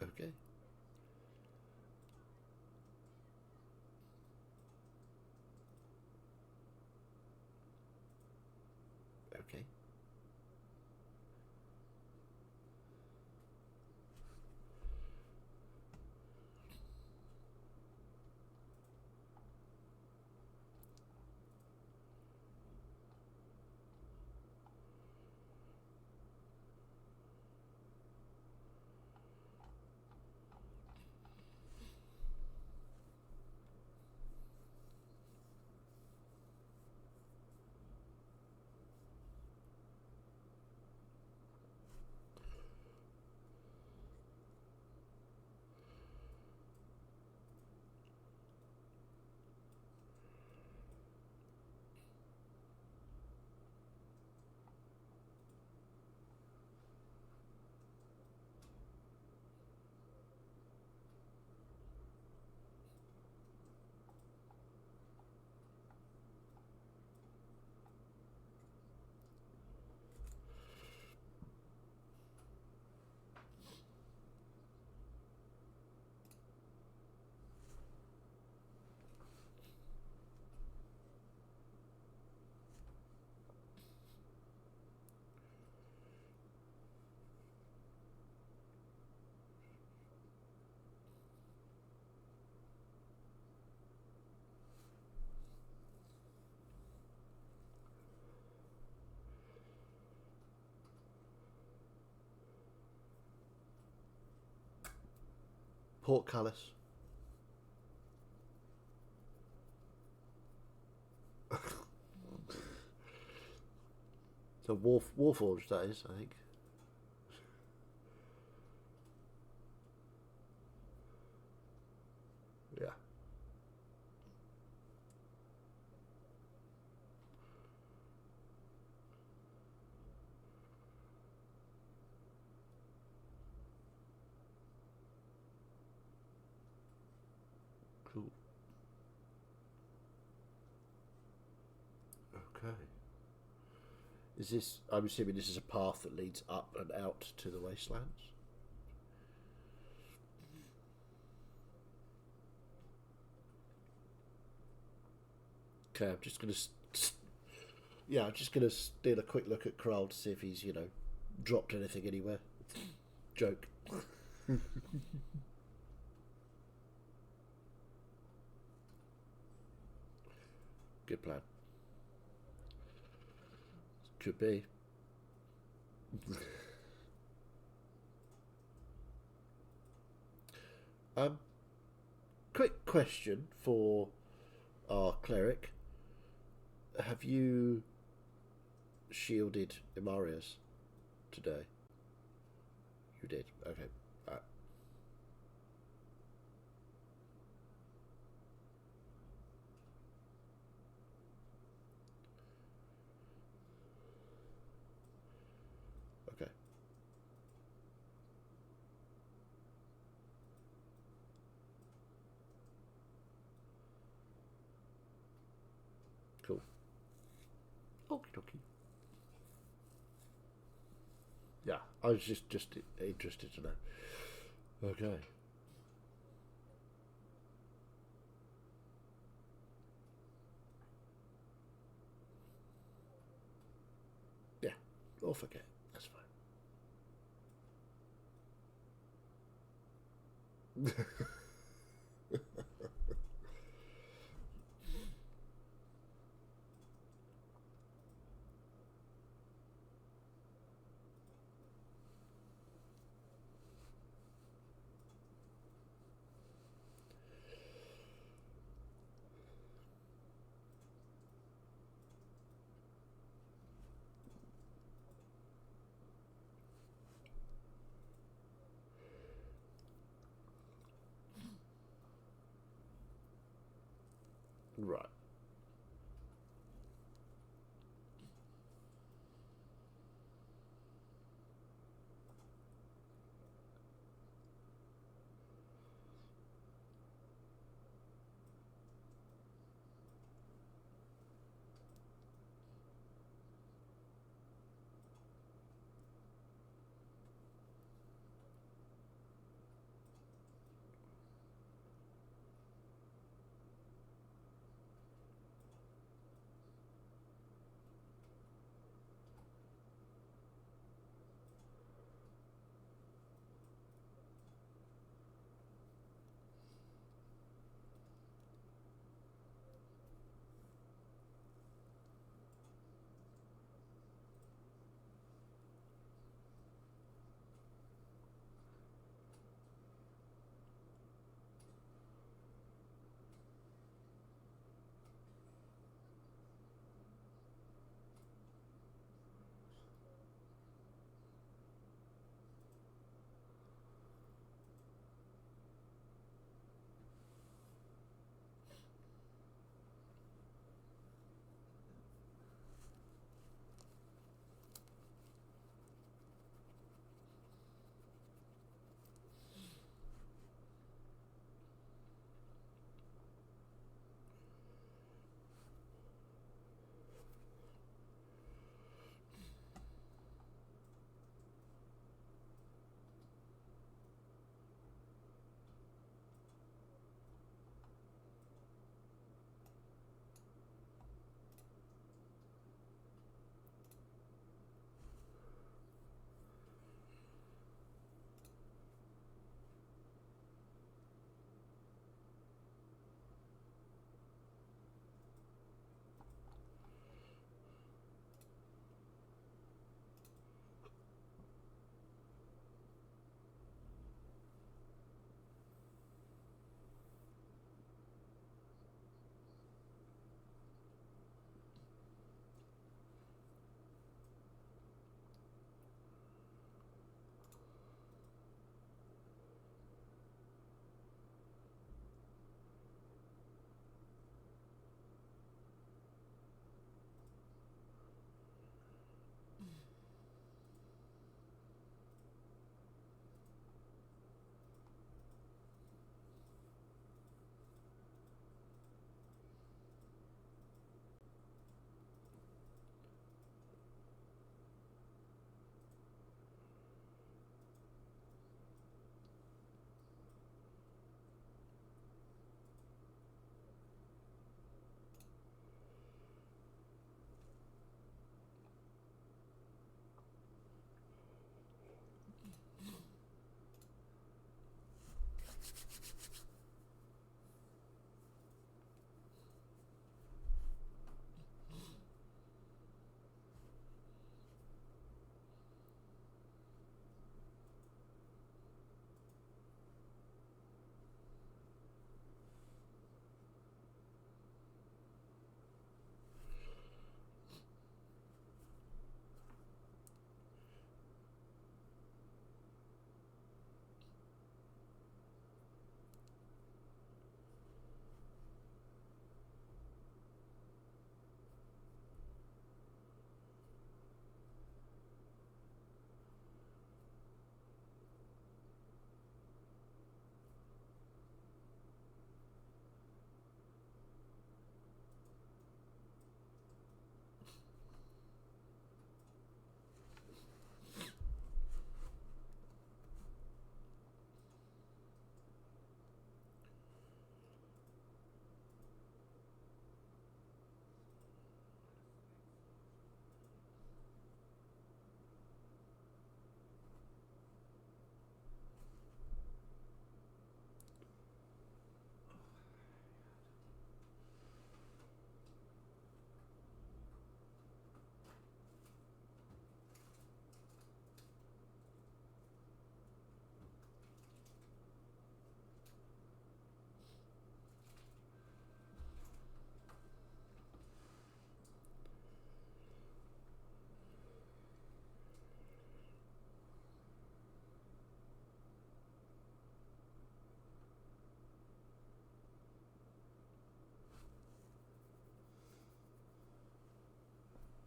Okay. Okay. Portcullis. So Warforged, that is, I think. Yeah. Cool. Okay. Is this, I'm assuming this is a path that leads up and out to the wastelands? Okay, I'm just gonna, I'm just gonna steal a quick look at Kral to see if he's, dropped anything anywhere. Joke. Good plan. Could be. Quick question for our cleric. Have you shielded Imarius today? You did. Okay. Okay. Cool. Okie dokie. Yeah, I was just interested to know. Okay. Yeah, or forget. That's fine. Right.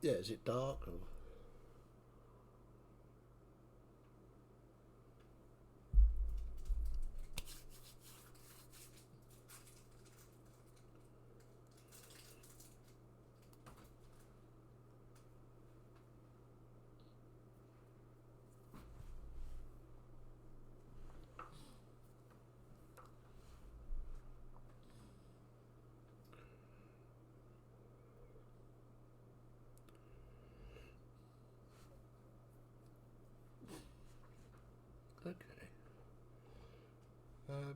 Yeah, is it dark or? Okay. Um.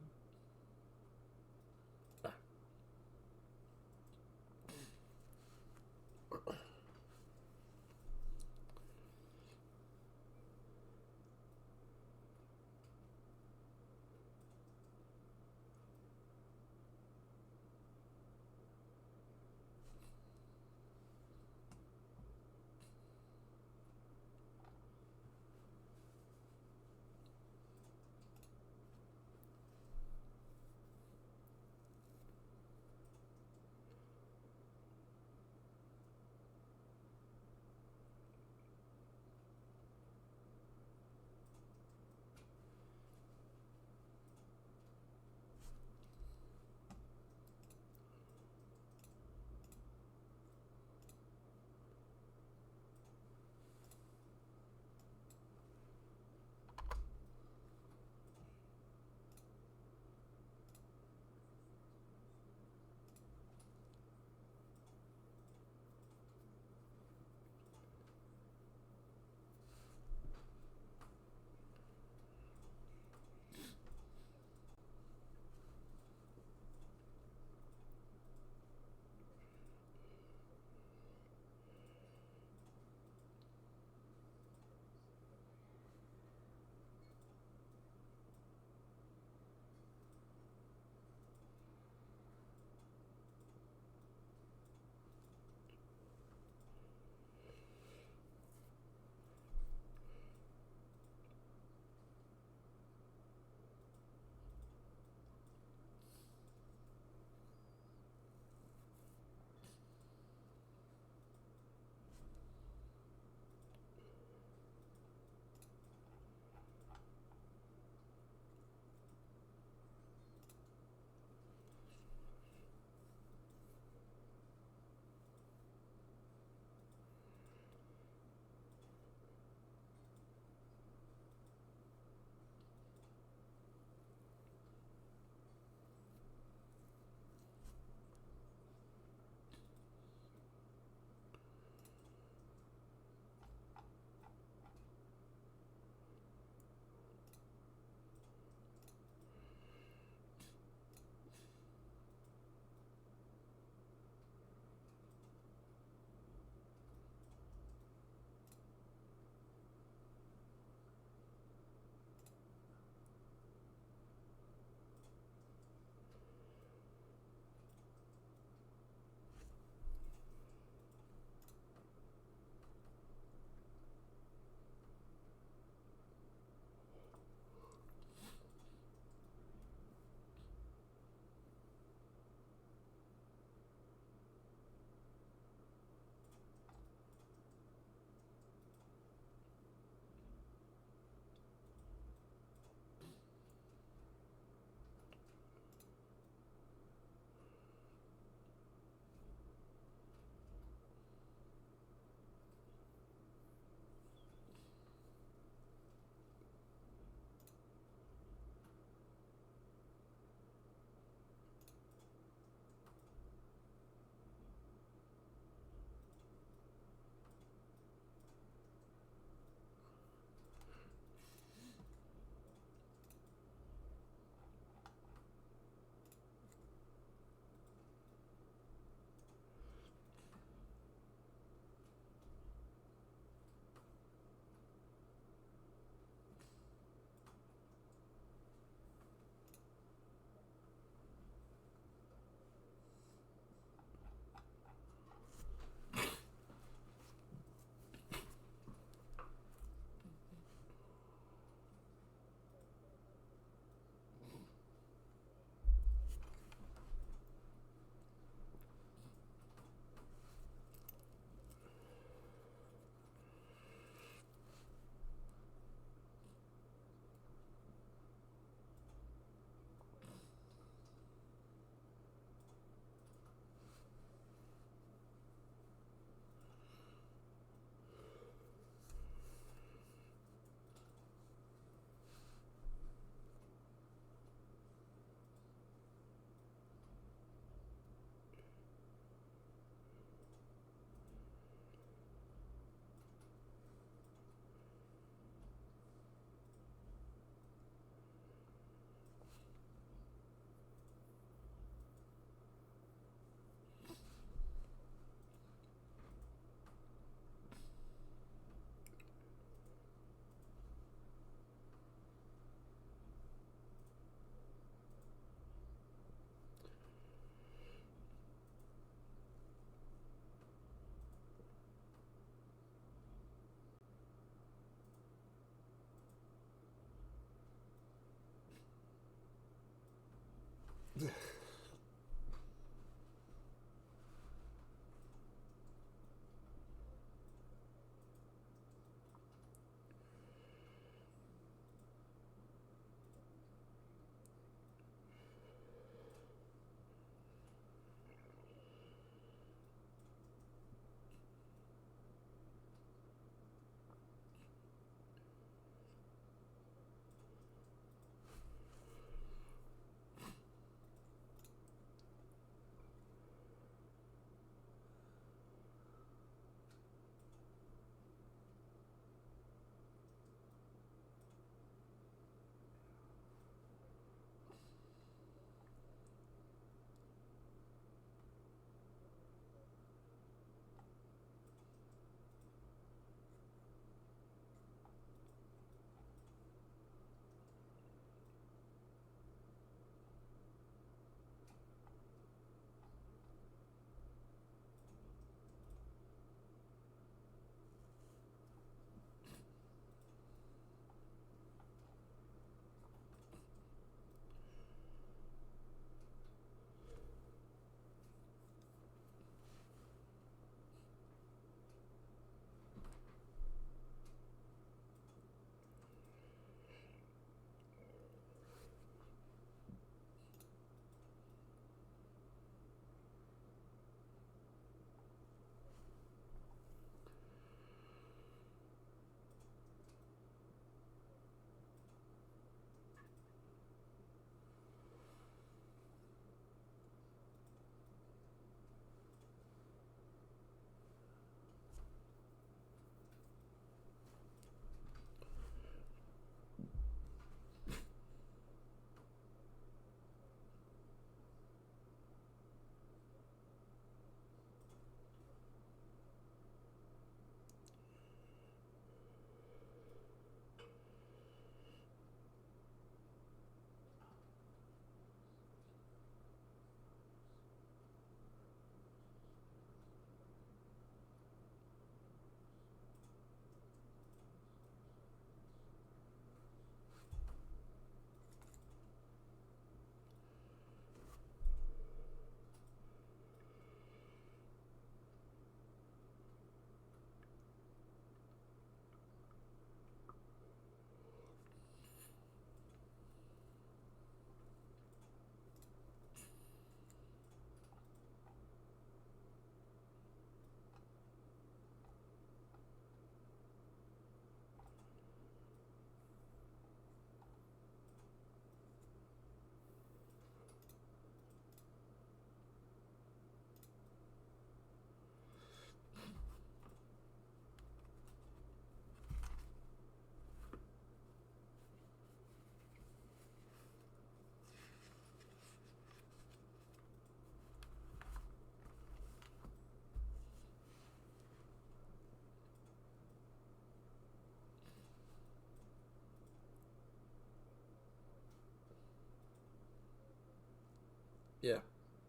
Yeah.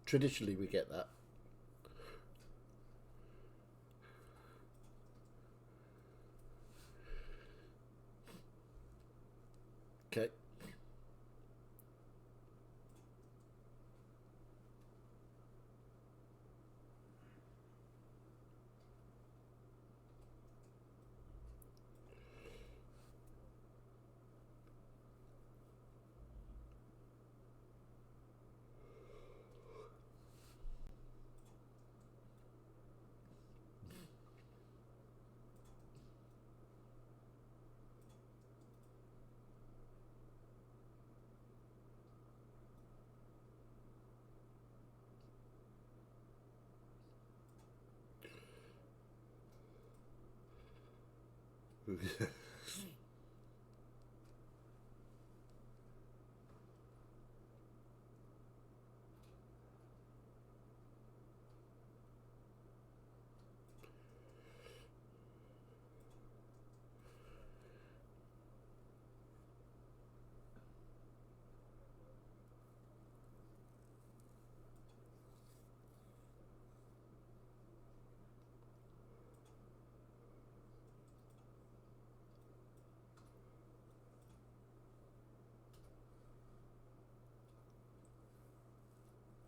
Traditionally, we get that. Okay.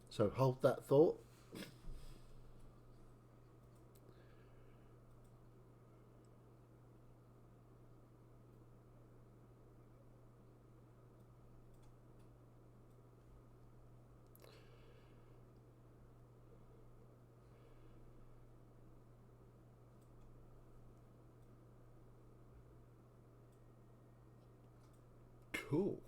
So hold that thought. Cool.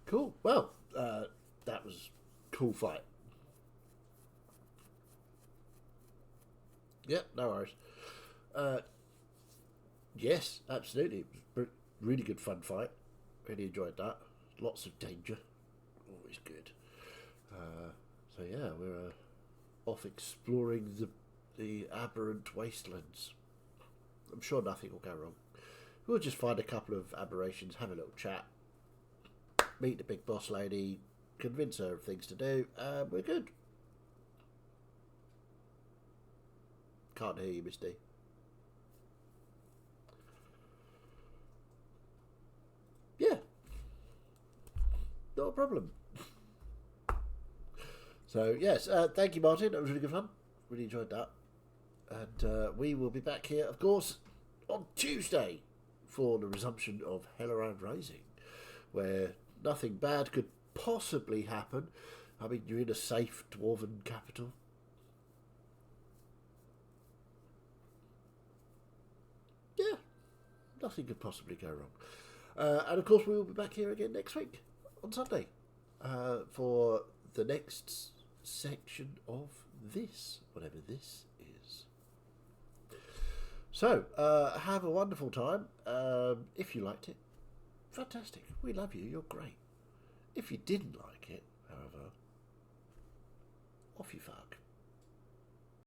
Cool. Well, that was a cool fight. Yep, no worries. Yes, absolutely. It was really good fun fight. Really enjoyed that. Lots of danger. Always good. So yeah, we're off exploring the aberrant wastelands. I'm sure nothing will go wrong. We'll just find a couple of aberrations, have a little chat, meet the big boss lady, convince her of things to do, and we're good. Can't hear you, Miss D. Yeah. Not a problem. So, yes, thank you, Martin. That was really good fun. Really enjoyed that. And we will be back here, of course, on Tuesday for the resumption of Hellerand Rising, where nothing bad could possibly happen. I mean, you're in a safe dwarven capital. Yeah, nothing could possibly go wrong. And of course, we will be back here again next week on Sunday for the next section of this, whatever this is. So, have a wonderful time. If you liked it, fantastic. We love you. You're great. If you didn't like it, however, off you fuck.